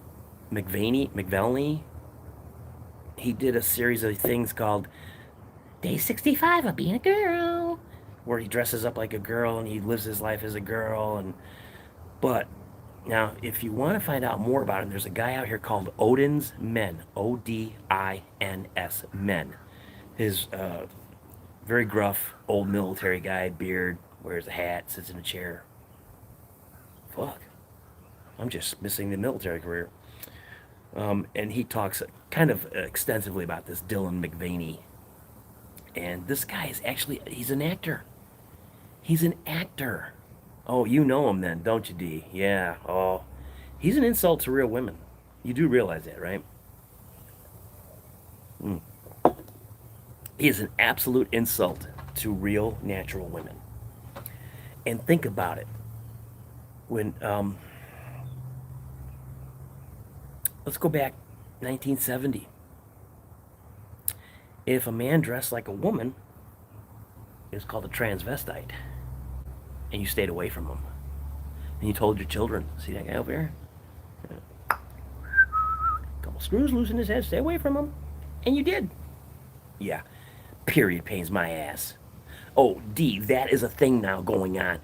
McVelney, he did a series of things called Day 65 of Being a Girl, where he dresses up like a girl and he lives his life as a girl. But now, if you want to find out more about him, there's a guy out here called Odin's Men, Odins Men. His very gruff old military guy, beard, wears a hat, sits in a chair. Fuck, I'm just missing the military career. And he talks kind of extensively about this Dylan McVaney. And this guy is actually, he's an actor. He's an actor. Oh, you know him then, don't you, D? Yeah. Oh, he's an insult to real women. You do realize that, right? Mm. He is an absolute insult to real natural women. And think about it. When, let's go back 1970. If a man dressed like a woman, it was called a transvestite. And you stayed away from him. And you told your children, see that guy over here? Couple screws loose in his head, stay away from him. And you did. Yeah. Period pains my ass. Oh, D, that is a thing now going on.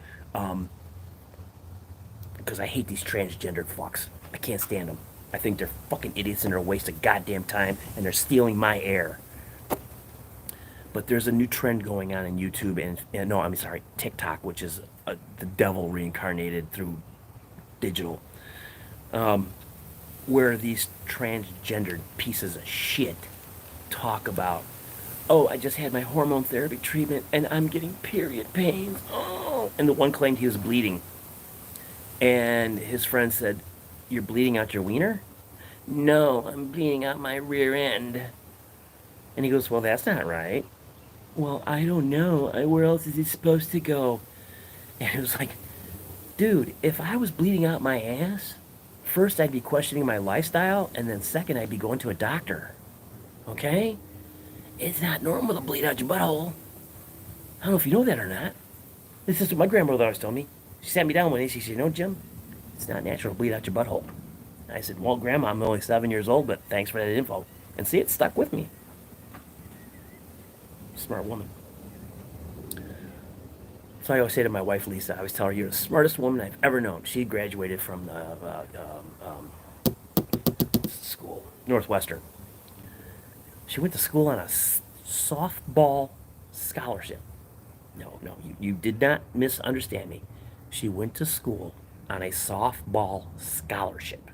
Because I hate these transgendered fucks. I can't stand them. I think they're fucking idiots and they're a waste of goddamn time and they're stealing my air. But there's a new trend going on in YouTube and no, I'm sorry, TikTok, which is the devil reincarnated through digital, where these transgendered pieces of shit talk about, oh, I just had my hormone therapy treatment and I'm getting period pains. Oh, and the one claimed he was bleeding, and his friend said, "You're bleeding out your wiener?" "No, I'm bleeding out my rear end." And he goes, "Well, that's not right." "Well, I don't know. Where else is it supposed to go?" And it was like, dude, if I was bleeding out my ass, first I'd be questioning my lifestyle, and then second I'd be going to a doctor. Okay? It's not normal to bleed out your butthole. I don't know if you know that or not. This is what my grandmother always told me. She sat me down one day, she said, "You know, Jim, it's not natural to bleed out your butthole." I said, "Well, Grandma, I'm only 7 years old, but thanks for that info." And see, it stuck with me. Smart woman. So I always say to my wife, Lisa, I always tell her, "You're the smartest woman I've ever known." She graduated from school, Northwestern. She went to school on a softball scholarship. No, you did not misunderstand me. She went to school on a softball scholarship.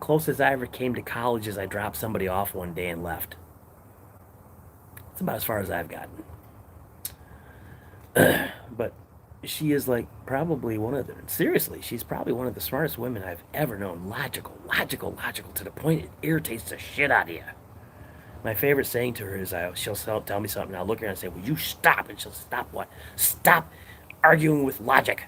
Closest I ever came to college is I dropped somebody off one day and left. It's about as far as I've gotten. But she is like probably one of the, seriously, she's probably one of the smartest women I've ever known. Logical to the point it irritates the shit out of you. My favorite saying to her is, she'll tell me something, and I'll look at her and say, "Will you stop?" And she'll stop what? "Stop arguing with logic."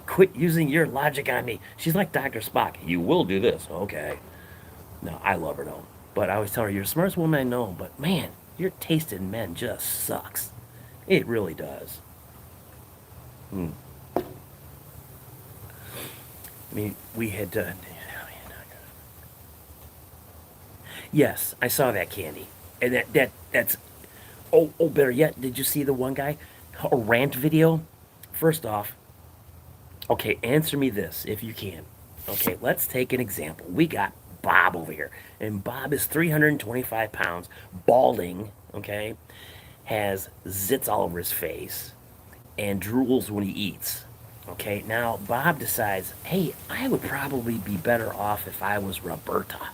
"Quit using your logic on me." She's like Dr. Spock. "You will do this." Okay. No, I love her though. But I always tell her, "You're the smartest woman I know, but man, your taste in men just sucks." It really does. I mean, we had yes, I saw that, Candy. And that's oh, better yet, did you see the one guy, a rant video? First off, okay, answer me this if you can. Okay, let's take an example. We got Bob over here, and Bob is 325 pounds, balding, okay, has zits all over his face, and drools when he eats. Okay, now Bob decides, hey, I would probably be better off if I was Roberta.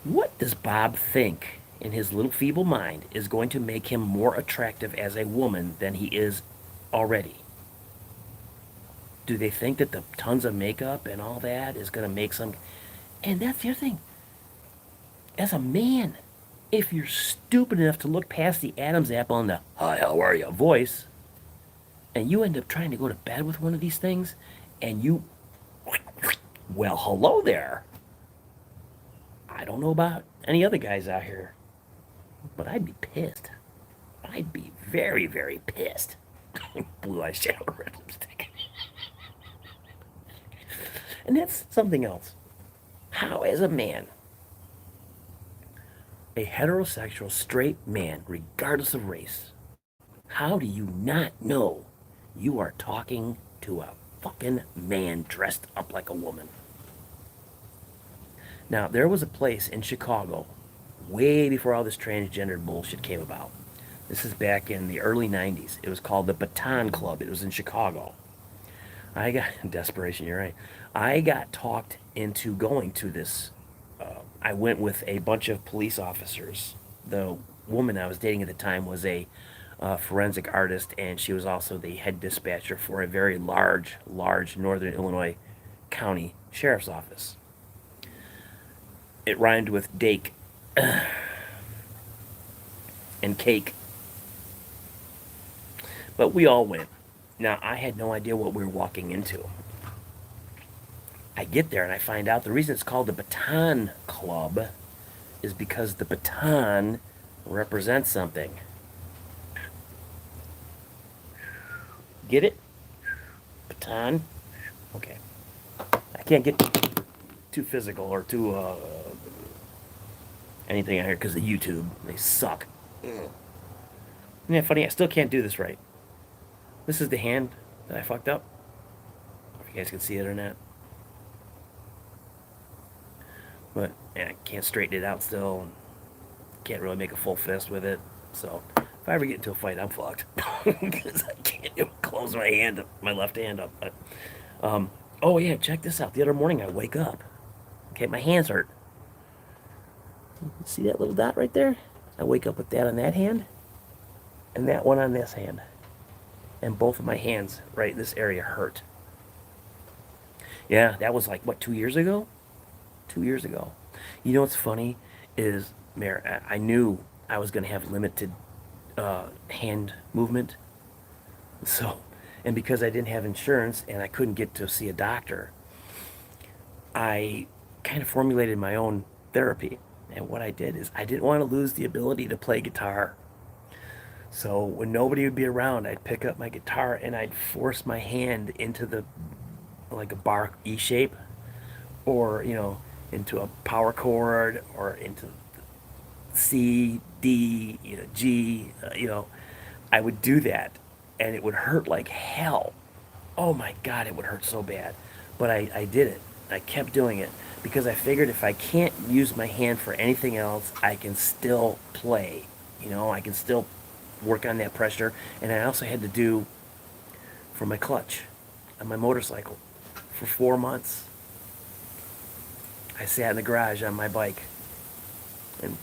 What does Bob think in his little feeble mind is going to make him more attractive as a woman than he is already? Do they think that the tons of makeup and all that is going to make some. And that's the other thing. As a man, if you're stupid enough to look past the Adam's apple and the "Hi, how are you" voice, and you end up trying to go to bed with one of these things, and you, well, hello there. I don't know about any other guys out here, but I'd be pissed. I'd be very, very pissed. Blue eyes shadow red lipstick. And that's something else. How, as a man, a heterosexual straight man, regardless of race, how do you not know you are talking to a fucking man dressed up like a woman? Now, there was a place in Chicago way before all this transgender bullshit came about. This is back in the early 90s. It was called the Baton Club. It was in Chicago. I got desperation, you're right. I got talked into going to this. I went with a bunch of police officers. The woman I was dating at the time was a forensic artist, and she was also the head dispatcher for a very large northern Illinois county sheriff's office. It rhymed with Dake and cake, but we all went. Now, I had no idea what we were walking into. I get there and I find out the reason it's called the Baton Club is because the baton represents something. Get it? Baton? Okay. I can't get too physical or too anything out here because of YouTube. They suck. Isn't that funny? I still can't do this right. This is the hand that I fucked up. If you guys can see it or not. But yeah, I can't straighten it out still. Can't really make a full fist with it. So if I ever get into a fight, I'm fucked. Because I can't even close my hand, my left hand up. But, oh yeah, check this out. The other morning I wake up. Okay, my hands hurt. See that little dot right there? I wake up with that on that hand and that one on this hand. And both of my hands right in this area hurt. Yeah, that was like, what, 2 years ago? 2 years ago. You know what's funny is, Mayor, I knew I was going to have limited hand movement. So, and because I didn't have insurance and I couldn't get to see a doctor, I kind of formulated my own therapy. And what I did is I didn't want to lose the ability to play guitar. So when nobody would be around, I'd pick up my guitar and I'd force my hand into the, like a bar E shape, or, into a power chord, or into C, D, G, I would do that and it would hurt like hell. Oh my God, it would hurt so bad. But I did it. I kept doing it because I figured if I can't use my hand for anything else, I can still play. I can still work on that pressure. And I also had to do for my clutch on my motorcycle for 4 months. I sat in the garage on my bike. And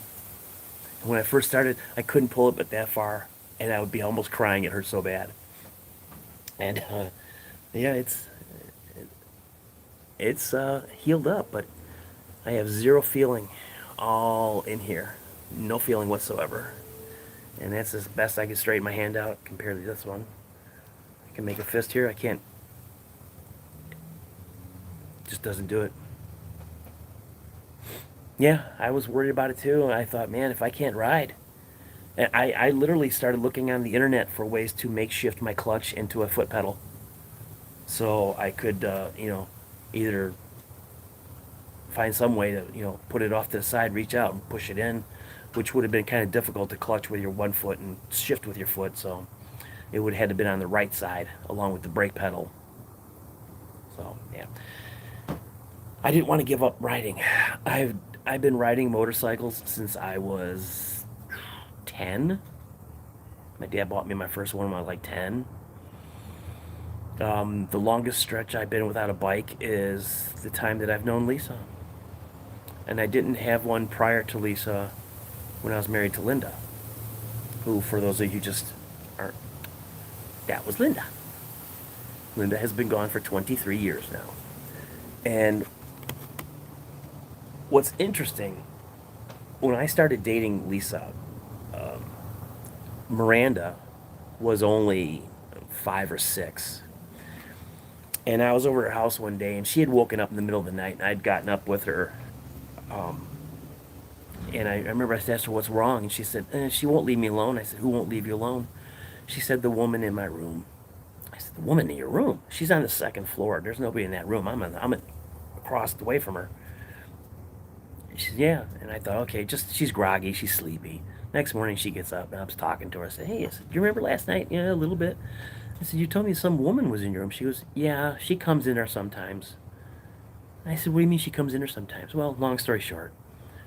when I first started, I couldn't pull it but that far. And I would be almost crying. It hurt so bad. And yeah, it's healed up, but I have zero feeling all in here. No feeling whatsoever. And that's as best I can straighten my hand out compared to this one. I can make a fist here. I can't. Just doesn't do it. Yeah, I was worried about it too. And I thought, man, if I can't ride. And I literally started looking on the internet for ways to makeshift my clutch into a foot pedal. So I could, either find some way to, put it off to the side, reach out and push it in, which would have been kind of difficult to clutch with your one foot and shift with your foot. So it would have had to been on the right side along with the brake pedal. So yeah. I didn't want to give up riding. I've been riding motorcycles since I was 10. My dad bought me my first one when I was like 10. The longest stretch I've been without a bike is the time that I've known Lisa. And I didn't have one prior to Lisa when I was married to Linda, who, for those of you who just aren't, that was Linda. Linda has been gone for 23 years now. And what's interesting, when I started dating Lisa, Miranda was only 5 or 6. And I was over at her house one day, and she had woken up in the middle of the night, and I'd gotten up with her. Um, and I remember I asked her what's wrong, and she said, she won't leave me alone. I said, who won't leave you alone? She said, the woman in my room. I said, the woman in your room? She's on the second floor. There's nobody in that room. I'm across the way from her. She said, yeah. And I thought, okay, she's groggy, she's sleepy. Next morning she gets up, and I was talking to her. I said, hey, do you remember last night? Yeah, a little bit. I said, you told me some woman was in your room. She goes, yeah, she comes in there sometimes. I said, what do you mean she comes in there sometimes? Well, long story short,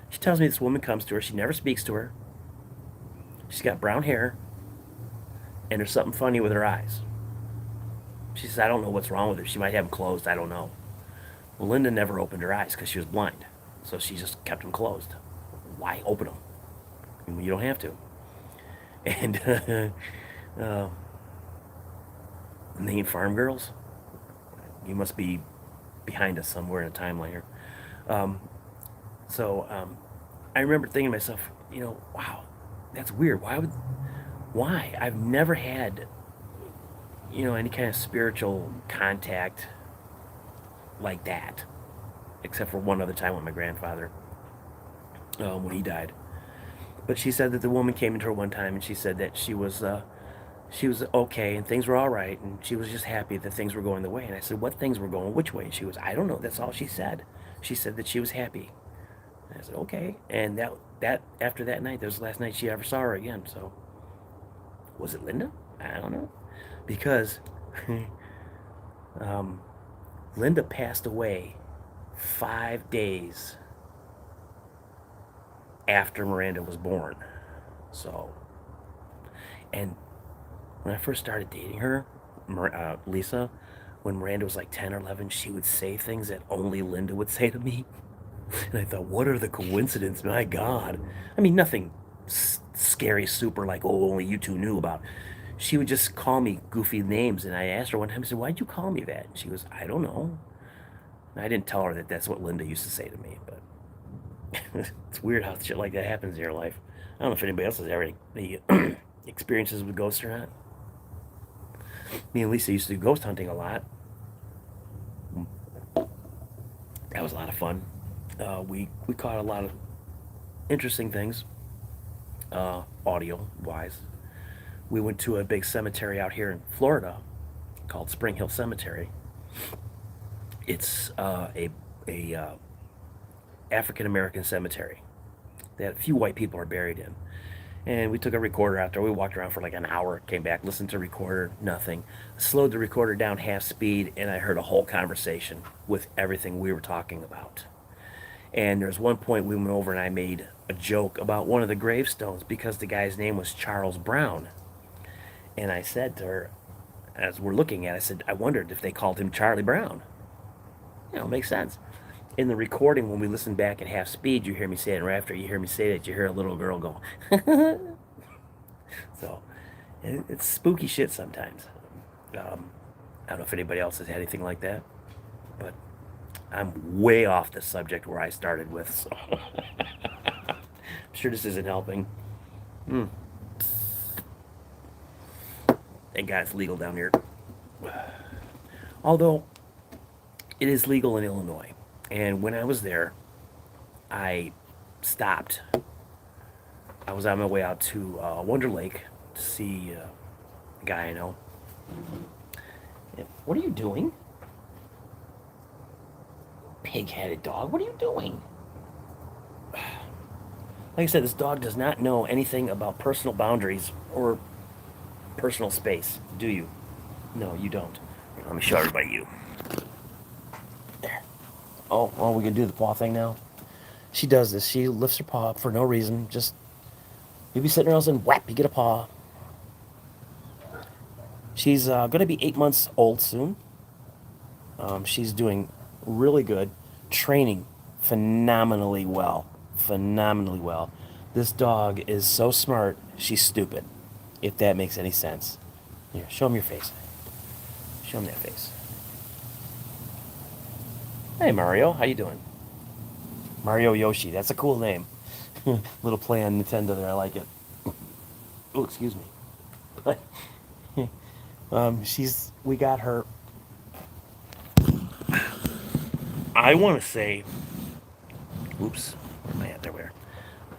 she tells me this woman comes to her. She never speaks to her. She's got brown hair, and there's something funny with her eyes. She says, I don't know what's wrong with her. She might have them closed. I don't know. Well, Linda never opened her eyes because she was blind. So she just kept them closed. Why open them? I mean, you don't have to. And name Farm Girls. You must be behind us somewhere in a timeline here. So I remember thinking to myself, wow, that's weird. Why? I've never had, any kind of spiritual contact like that, except for one other time with my grandfather when he died. But she said that the woman came into her one time, and she said that she was okay and things were all right, and she was just happy that things were going the way. And I said, what things were going which way? And she goes, I don't know. That's all she said. She said that she was happy. And I said, okay. And that after that night, that was the last night she ever saw her again. So was it Linda? I don't know, because Linda passed away 5 days after Miranda was born. So, and when I first started dating her, Lisa, when Miranda was like 10 or 11, she would say things that only Linda would say to me. And I thought, what are the coincidences? My God. I mean, nothing scary, super like, oh, only you two knew about. She would just call me goofy names. And I asked her one time, I said, why'd you call me that? And she goes, I don't know. And I didn't tell her that that's what Linda used to say to me, but it's weird how shit like that happens in your life. I don't know if anybody else has ever any experiences with ghosts or not. Me and Lisa used to do ghost hunting a lot. That was a lot of fun. We caught a lot of interesting things, audio-wise. We went to a big cemetery out here in Florida called Spring Hill Cemetery. It's a African-American cemetery that a few white people are buried in. And we took a recorder out there. We walked around for like an hour, came back, listened to the recorder, nothing. Slowed the recorder down half speed, and I heard a whole conversation with everything we were talking about. And there's one point we went over and I made a joke about one of the gravestones because the guy's name was Charles Brown. And I said to her, as we're looking at it, I said, I wondered if they called him Charlie Brown. It makes sense. In the recording, when we listen back at half speed, you hear me say it, and right after you hear me say it, you hear a little girl go, So, it's spooky shit sometimes. I don't know if anybody else has had anything like that, but I'm way off the subject where I started with, so I'm sure this isn't helping. Thank God it's legal down here. Although, it is legal in Illinois. And when I was there, I stopped. I was on my way out to Wonder Lake to see a guy I know. What are you doing? Pig-headed dog, what are you doing? Like I said, this dog does not know anything about personal boundaries or personal space, do you? No, you don't. Let me show everybody you. There. Oh, we can do the paw thing now? She does this. She lifts her paw up for no reason. Just, you'll be sitting around and whap, you get a paw. She's going to be 8 months old soon. She's doing really good. Training phenomenally well. Phenomenally well. This dog is so smart, she's stupid. If that makes any sense. Here, show him your face. Show him that face. Hey, Mario. How you doing? Mario Yoshi. That's a cool name. Little play on Nintendo there. I like it. Oh, excuse me. We got her. I want to say, oops, where am I at there? Where?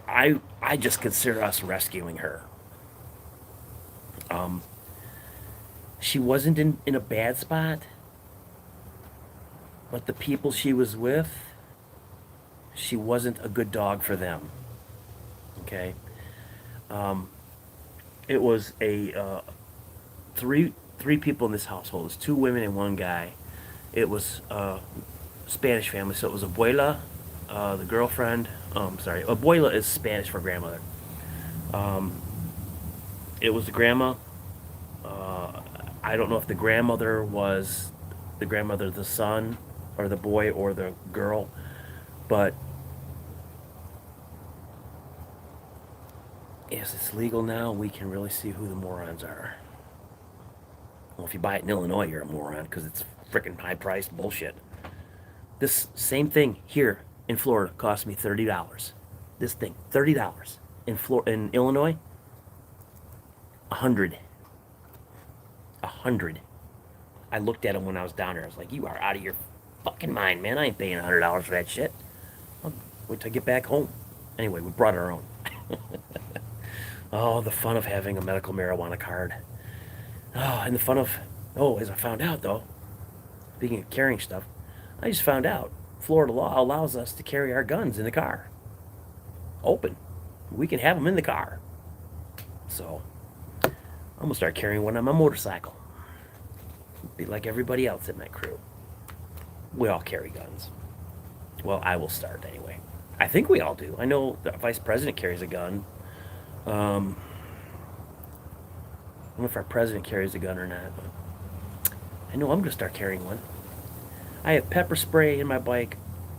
I just consider us rescuing her. Um, she wasn't in a bad spot, but the people she was with, she wasn't a good dog for them. Okay, um, it was a three people in this household. It's two women and one guy. It was Spanish family, so it was abuela, the girlfriend. Sorry, abuela is Spanish for grandmother. Um, it was the grandma. Uh, I don't know if the grandmother was the grandmother of the son, or the boy, or the girl, but as it's legal now, we can really see who the morons are. Well, if you buy it in Illinois, you're a moron because it's freaking high priced bullshit. This same thing here in Florida cost me $30. This thing, $30. In Illinois, 100. 100. I looked at him when I was down there. I was like, "You are out of your fucking mind, man. I ain't paying $100 for that shit. I'll wait till I get back home." Anyway, we brought our own. Oh, the fun of having a medical marijuana card. Oh, and the fun of, oh, as I found out though, speaking of carrying stuff, I just found out Florida law allows us to carry our guns in the car. Open. We can have them in the car. So, I'm going to start carrying one on my motorcycle. Be like everybody else in my crew. We all carry guns. Well, I will start anyway. I think we all do. I know the vice president carries a gun. I don't know if our president carries a gun or not, but I know I'm going to start carrying one. I have pepper spray in my bike.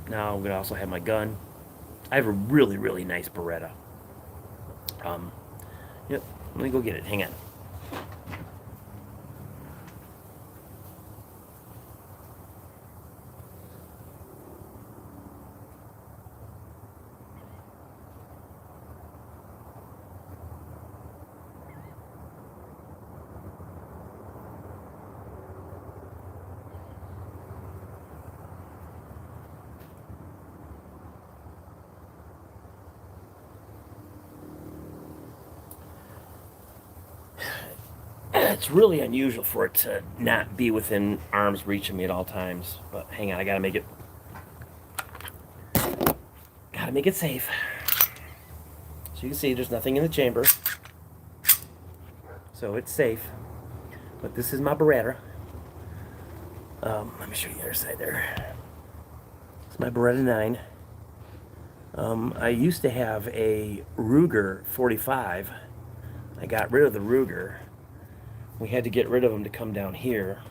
Now I'm going to also have my gun. I have a really, really nice Beretta. Um, yep, let me go get it. Hang on. It's really unusual for it to not be within arm's reach of me at all times. But hang on, I gotta make it safe. So you can see there's nothing in the chamber. So it's safe. But this is my Beretta. Let me show you the other side there. It's my Beretta 9. I used to have a Ruger 45. I got rid of the Ruger. We had to get rid of them to come down here.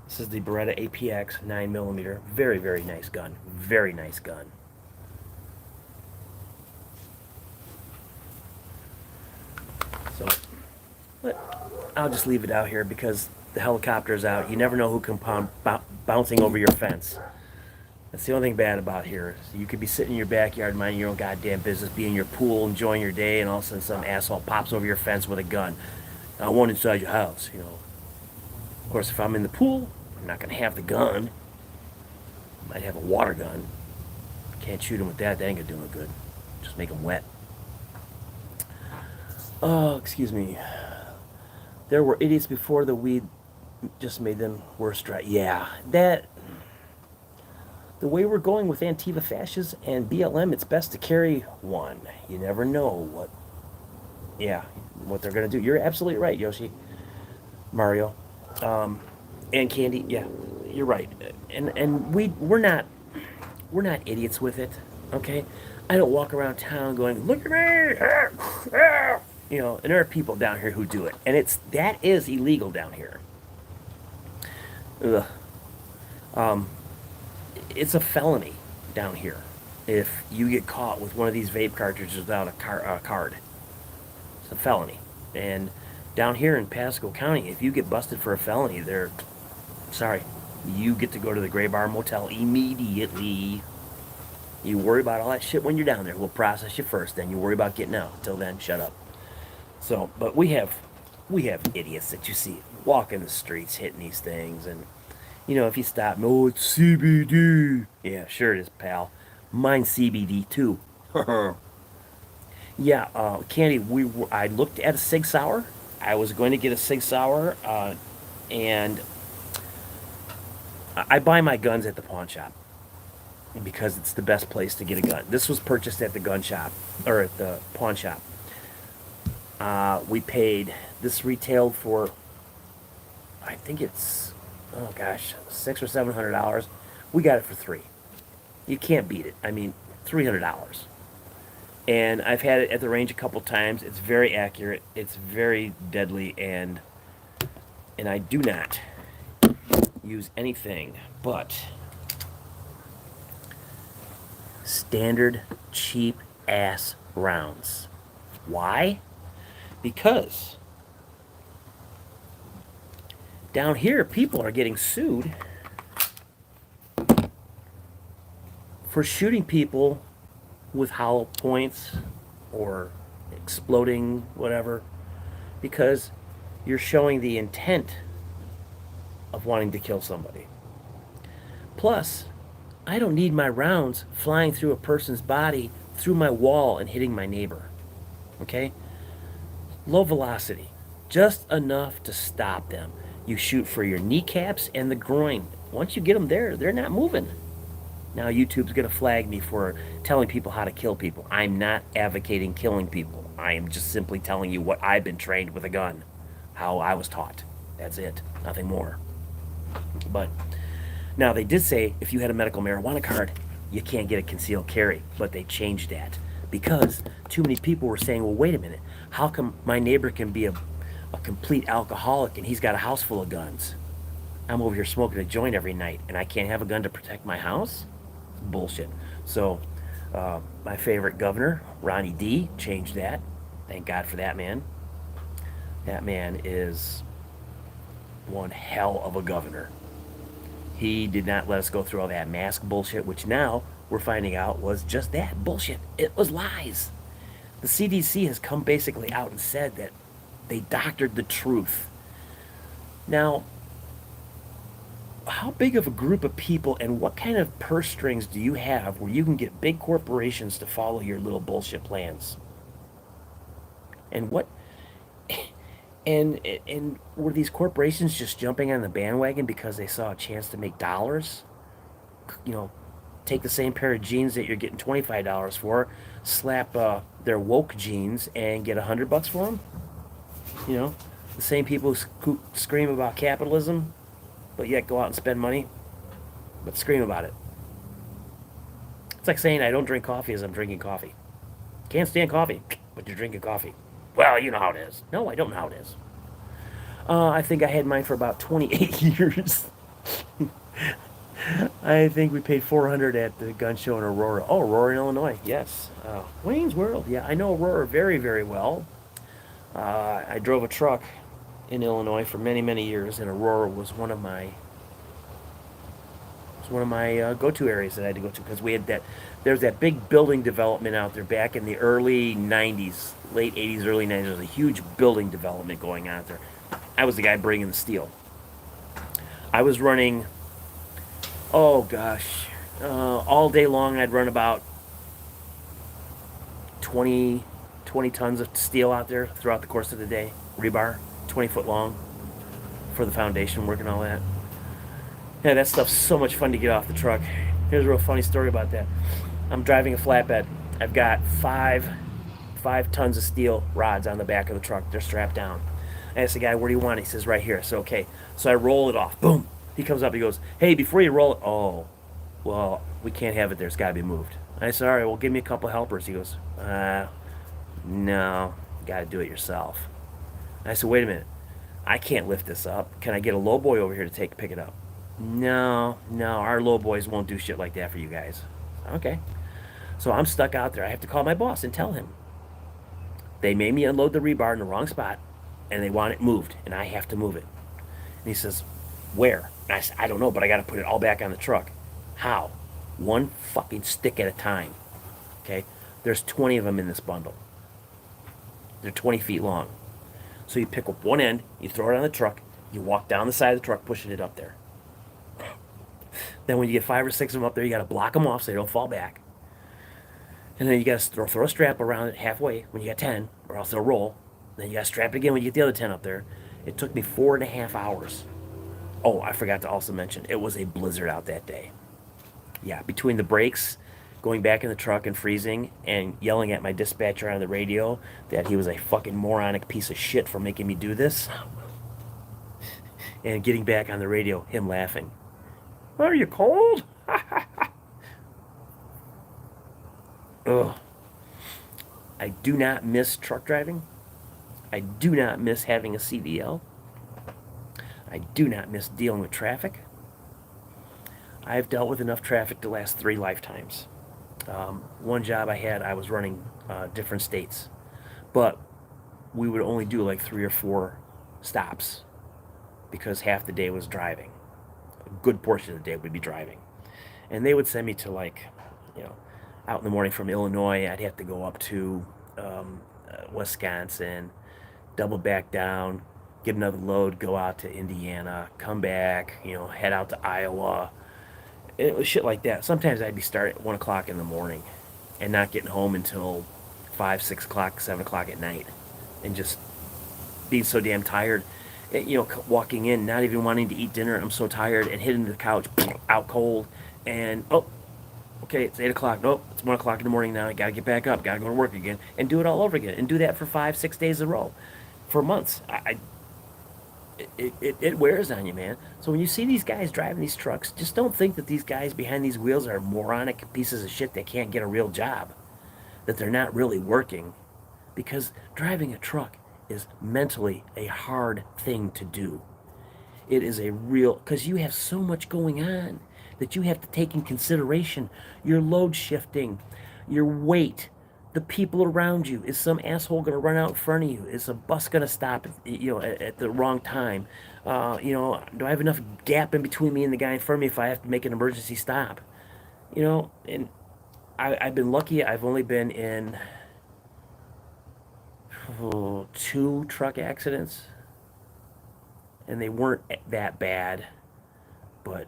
This is the Beretta APX 9mm. Very, very nice gun. Very nice gun. So, but I'll just leave it out here because the helicopter's out. You never know who can bouncing over your fence. That's the only thing bad about here. You could be sitting in your backyard minding your own goddamn business, be in your pool, enjoying your day, and all of a sudden some asshole pops over your fence with a gun. I want inside your house, you know. Of course, if I'm in the pool, I'm not going to have the gun. I might have a water gun. Can't shoot him with that. That ain't going to do no good. Just make him wet. Oh, excuse me. There were idiots before the weed just made them worse. Yeah, that... The way we're going with Antifa fascists and BLM, it's best to carry one. You never know what... Yeah, what they're going to do. You're absolutely right, Yoshi. Mario. And Candy, yeah, you're right. And we're not... we're not idiots with it, okay? I don't walk around town going, look at me, ah, ah. You know, and there are people down here who do it, and that is illegal down here. Ugh. Um, it's a felony down here if you get caught with one of these vape cartridges without a card. It's a felony, and down here in Pasco County, if you get busted for a felony, they're sorry, you get to go to the Gray Bar Motel immediately. You worry about all that shit when you're down there. We'll process you first, then you worry about getting out. Until then, shut up. So, but we have idiots that you see walking the streets hitting these things, and you know, if you stop, no, it's CBD. Yeah, sure it is, pal. Mine's CBD too. Yeah, Candy. I looked at a Sig Sauer. I was going to get a Sig Sauer, and I buy my guns at the pawn shop because it's the best place to get a gun. This was purchased at the gun shop or at the pawn shop. We paid this retailed for, I think it's, oh gosh, $600 or $700. We got it for $300. You can't beat it. I mean, $300. And I've had it at the range a couple times. It's very accurate. It's very deadly, and I do not use anything but standard cheap ass rounds. Why? Because down here people are getting sued for shooting people with hollow points or exploding whatever, because you're showing the intent of wanting to kill somebody. Plus, I don't need my rounds flying through a person's body, through my wall, and hitting my neighbor. Okay? Low velocity. Just enough to stop them. You shoot for your kneecaps and the groin. Once you get them there, they're not moving. Now YouTube's going to flag me for telling people how to kill people. I'm not advocating killing people. I am just simply telling you what I've been trained with a gun. How I was taught. That's it. Nothing more. But now they did say if you had a medical marijuana card, you can't get a concealed carry. But they changed that because too many people were saying, well, wait a minute. How come my neighbor can be a complete alcoholic and he's got a house full of guns? I'm over here smoking a joint every night and I can't have a gun to protect my house? Bullshit. So my favorite governor, Ronnie D, changed that. Thank God for that man. That man is one hell of a governor. He did not let us go through all that mask bullshit, which now we're finding out was just that bullshit. It was lies. The CDC has come basically out and said that they doctored the truth. Now, how big of a group of people and what kind of purse strings do you have where you can get big corporations to follow your little bullshit plans? And what and were these corporations just jumping on the bandwagon because they saw a chance to make dollars? You know, take the same pair of jeans that you're getting $25 for, slap their woke jeans and get $100 for them. You know, the same people who scream about capitalism, but yet go out and spend money, but scream about it. It's like saying I don't drink coffee as I'm drinking coffee. Can't stand coffee, but you're drinking coffee. Well, you know how it is. No, I don't know how it is. I think I had mine for about 28 years. I think we paid $400 at the gun show in Aurora. Oh, Aurora, Illinois. Yes. Wayne's World. Yeah, I know Aurora very, very well. I drove a truck in Illinois for many, many years, and Aurora was one of my go-to areas that I had to go to because we had there's that big building development out there back in the early 90s, late 80s, early 90s. There was a huge building development going on out there. I was the guy bringing the steel. I was running, oh gosh, all day long I'd run about 20 tons of steel out there throughout the course of the day. Rebar, 20 foot long for the foundation work and all that. Yeah, that stuff's so much fun to get off the truck. Here's a real funny story about that. I'm driving a flatbed. I've got five tons of steel rods on the back of the truck. They're strapped down. I asked the guy, where do you want it? He says, right here. So, okay. So I roll it off. Boom. He comes up. He goes, hey, before you roll it, oh, well, we can't have it there. It's got to be moved. I said, all right, well, give me a couple helpers. He goes, no, you got to do it yourself. And I said, wait a minute. I can't lift this up. Can I get a low boy over here to pick it up? No, our low boys won't do shit like that for you guys. Okay. So I'm stuck out there. I have to call my boss and tell him. They made me unload the rebar in the wrong spot, and they want it moved, and I have to move it. And he says, where? And I said, I don't know, but I got to put it all back on the truck. How? One fucking stick at a time. Okay? There's 20 of them in this bundle. They're 20 feet long. So you pick up one end, you throw it on the truck, you walk down the side of the truck, pushing it up there. Then when you get 5 or 6 of them up there, you got to block them off so they don't fall back. And then you got to throw a strap around it halfway when you got 10, or else they'll roll. Then you got to strap it again when you get the other 10 up there. It took me 4.5 hours. Oh, I forgot to also mention, it was a blizzard out that day. Yeah, between the breaks, going back in the truck and freezing, and yelling at my dispatcher on the radio that he was a fucking moronic piece of shit for making me do this, and getting back on the radio, him laughing. Are you cold? Ugh. I do not miss truck driving. I do not miss having a CDL. I do not miss dealing with traffic. I've dealt with enough traffic to last 3 lifetimes. One job I had, I was running different states, but we would only do like 3 or 4 stops because half the day was driving. A good portion of the day would be driving. And they would send me to out in the morning from Illinois. I'd have to go up to Wisconsin, double back down, get another load, go out to Indiana, come back, head out to Iowa. It was shit like that. Sometimes I'd be starting at 1 o'clock in the morning and not getting home until 5, 6 o'clock, 7 o'clock at night, and just being so damn tired. Walking in, not even wanting to eat dinner. I'm so tired, and hitting the couch, out cold, and okay, it's 8 o'clock. Nope, it's 1 o'clock in the morning now. I gotta get back up. Gotta go to work again, and do it all over again, and do that for 5, 6 days in a row, for months. It wears on you, man. So when you see these guys driving these trucks, just don't think that these guys behind these wheels are moronic pieces of shit that can't get a real job, that they're not really working, because driving a truck is mentally a hard thing to do. It is a real, because you have so much going on that you have to take in consideration your load shifting, your weight, the people around you. Is some asshole going to run out in front of you? Is a bus going to stop at the wrong time? Do I have enough gap in between me and the guy in front of me if I have to make an emergency stop? And I've been lucky. I've only been in 2 truck accidents, and they weren't that bad, but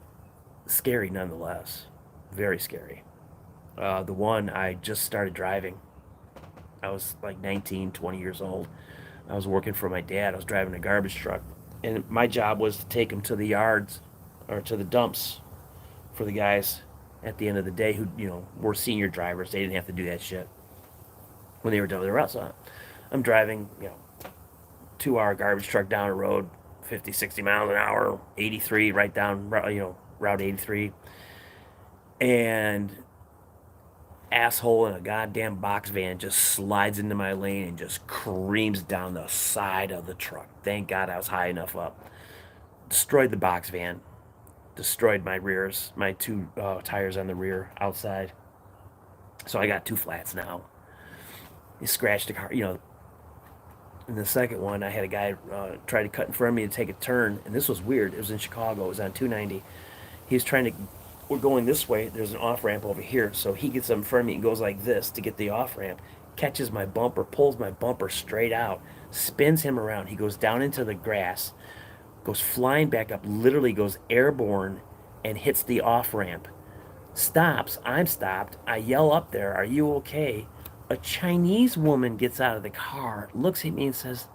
scary nonetheless. Very scary. The one, I just started driving. I was like 19, 20 years old. I was working for my dad. I was driving a garbage truck, and my job was to take them to the yards or to the dumps for the guys at the end of the day who were senior drivers. They didn't have to do that shit when they were done with their route. So I'm driving 2-hour garbage truck down the road, 50, 60 miles an hour, 83, right down Route 83, and asshole in a goddamn box van just slides into my lane and just creams down the side of the truck. Thank God I was high enough up. Destroyed the box van. Destroyed my rears, my 2 tires on the rear outside. So I got 2 flats now. He scratched the car, In the second one, I had a guy try to cut in front of me to take a turn, and this was weird. It was in Chicago. It was on 290. He was we're going this way. There's an off-ramp over here, so he gets up in front of me and goes like this to get the off-ramp, catches my bumper, pulls my bumper straight out, spins him around. He goes down into the grass, goes flying back up, literally goes airborne, and hits the off-ramp. Stops. I'm stopped. I yell up there, "Are you okay?" A Chinese woman gets out of the car, looks at me and says,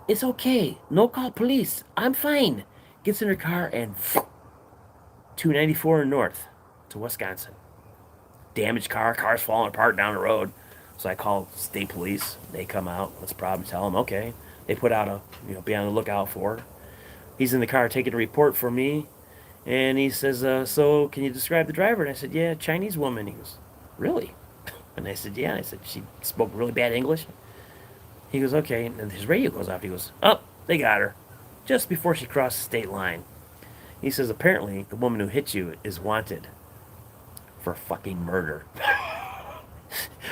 "It's okay. No call police. I'm fine." Gets in her car and 294 north to Wisconsin. Damaged car. Car's falling apart down the road. So I call state police. They come out. What's the problem? Tell them, okay. They put out be on the lookout for her. He's in the car taking a report for me. And he says, so can you describe the driver? And I said, yeah, Chinese woman. He goes, really? And I said, yeah. I said, she spoke really bad English. He goes, okay. And his radio goes off. He goes, oh, they got her. Just before she crossed the state line. He says, apparently, the woman who hit you is wanted for fucking murder.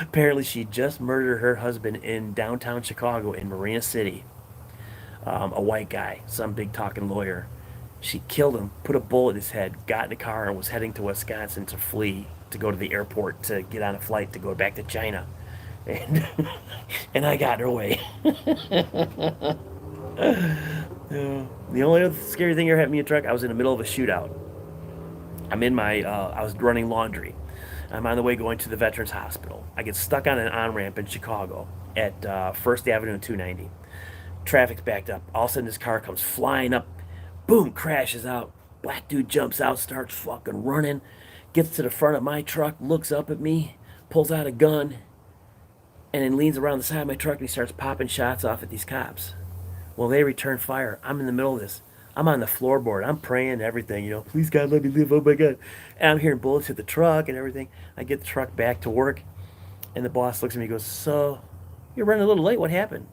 Apparently, she just murdered her husband in downtown Chicago in Marina City. A white guy, some big talking lawyer. She killed him, put a bullet in his head, got in the car, and was heading to Wisconsin to flee, to go to the airport, to get on a flight to go back to China. And, and I got her way. The only other scary thing ever happened to me in a truck, I was in the middle of a shootout. I was running laundry. I'm on the way going to the Veterans Hospital. I get stuck on an on-ramp in Chicago at 1st Avenue and 290. Traffic's backed up. All of a sudden, this car comes flying up. Boom, crashes out. Black dude jumps out, starts fucking running, gets to the front of my truck, looks up at me, pulls out a gun, and then leans around the side of my truck and he starts popping shots off at these cops. Well, they return fire. I'm in the middle of this. I'm on the floorboard. I'm praying everything, please God, let me live. Oh my God. And I'm hearing bullets hit the truck and everything. I get the truck back to work, and the boss looks at me and goes, so, you're running a little late. What happened?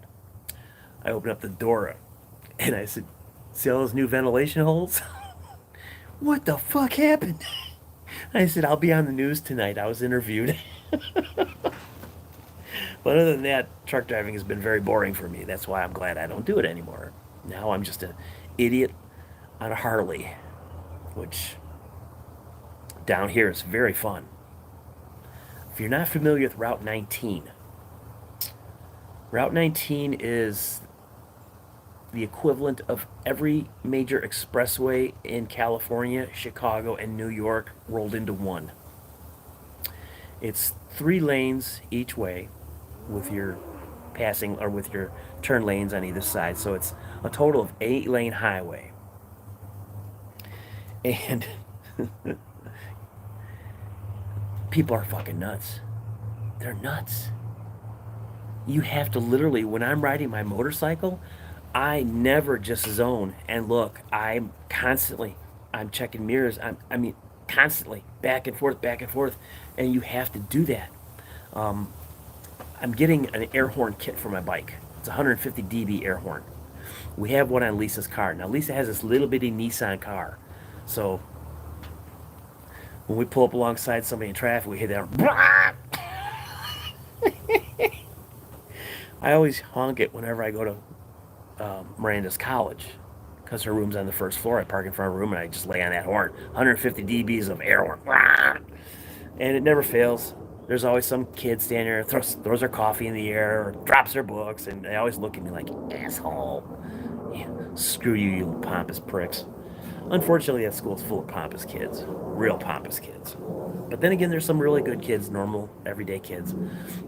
I open up the door and I said, see all those new ventilation holes? What the fuck happened? I said, I'll be on the news tonight. I was interviewed. But other than that, truck driving has been very boring for me. That's why I'm glad I don't do it anymore. Now I'm just an idiot on a Harley, which down here is very fun. If you're not familiar with Route 19, Route 19 is the equivalent of every major expressway in California, Chicago, and New York rolled into one. It's 3 lanes each way with your passing or with your turn lanes on either side. So it's a total of 8-lane highway. And people are fucking nuts. They're nuts. You have to literally, when I'm riding my motorcycle, I never just zone and look. I'm checking mirrors. Constantly back and forth, and you have to do that. I'm getting an air horn kit for my bike. It's a 150 dB air horn. We have one on Lisa's car. Now Lisa has this little bitty Nissan car, so when we pull up alongside somebody in traffic, we hear that. I always honk it whenever I go to Miranda's college, because her room's on the first floor. I park in front of her room and I just lay on that horn. 150 dBs of air horn. And it never fails. There's always some kid standing there, throws their coffee in the air, or drops their books, and they always look at me like, asshole. Yeah, screw you, you little pompous pricks. Unfortunately, that school's full of pompous kids. Real pompous kids. But then again, there's some really good kids, normal, everyday kids,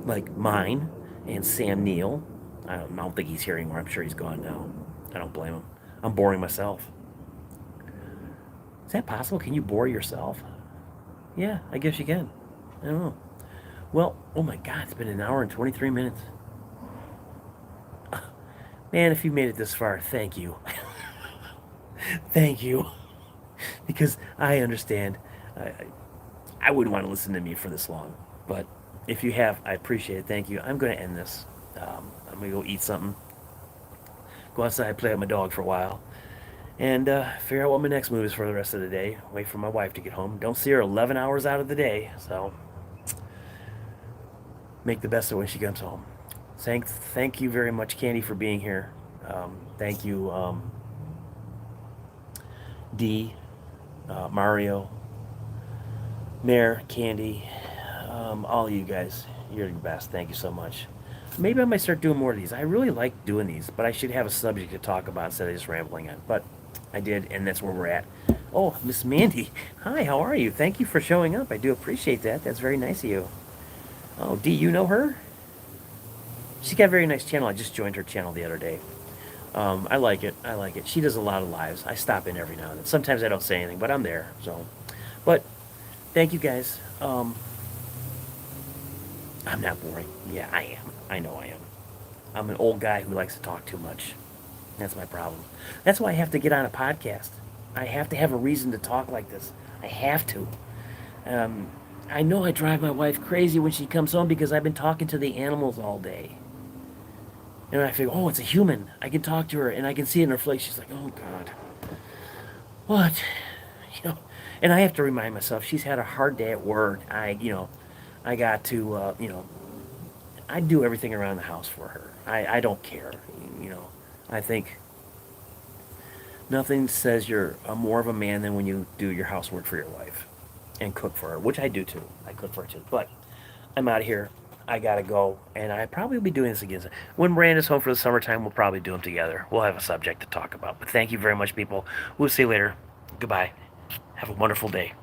like mine and Sam Neill. I don't think he's here anymore. I'm sure he's gone now. I don't blame him. I'm boring myself. Is that possible? Can you bore yourself? Yeah, I guess you can. I don't know. Well, oh my God, it's been 1 hour and 23 minutes. Man, if you made it this far, thank you. Thank you. Because I understand. I wouldn't want to listen to me for this long. But if you have, I appreciate it. Thank you. I'm going to end this. I'm going to go eat something. Go outside, play with my dog for a while. And figure out what my next move is for the rest of the day. Wait for my wife to get home. Don't see her 11 hours out of the day. So make the best of it when she comes home. Thank you very much, Candy, for being here. Thank you, D, Mario, Mare, Candy, all of you guys. You're the best. Thank you so much. Maybe I might start doing more of these. I really like doing these, but I should have a subject to talk about instead of just rambling on. But I did, and that's where we're at. Oh, Miss Mandy. Hi, how are you? Thank you for showing up. I do appreciate that. That's very nice of you. Oh, D, you know her? She's got a very nice channel. I just joined her channel the other day. I like it. She does a lot of lives. I stop in every now and then. Sometimes I don't say anything, but I'm there. So, but thank you guys. I'm not boring. Yeah, I am. I know I am. I'm an old guy who likes to talk too much. That's my problem. That's why I have to get on a podcast. I have to have a reason to talk like this. I have to. Um, I know I drive my wife crazy when she comes home because I've been talking to the animals all day. And I figure, oh, it's a human. I can talk to her and I can see it in her face. She's like, oh, God. What? You know, and I have to remind myself she's had a hard day at work. I got to, I do everything around the house for her. I don't care. You know, I think nothing says you're more of a man than when you do your housework for your wife and cook for her, which I do too. I cook for her too. But I'm out of here. I gotta go, and I probably will be doing this again. When Miranda's home for the summertime, we'll probably do them together. We'll have a subject to talk about. But thank you very much, people. We'll see you later. Goodbye. Have a wonderful day.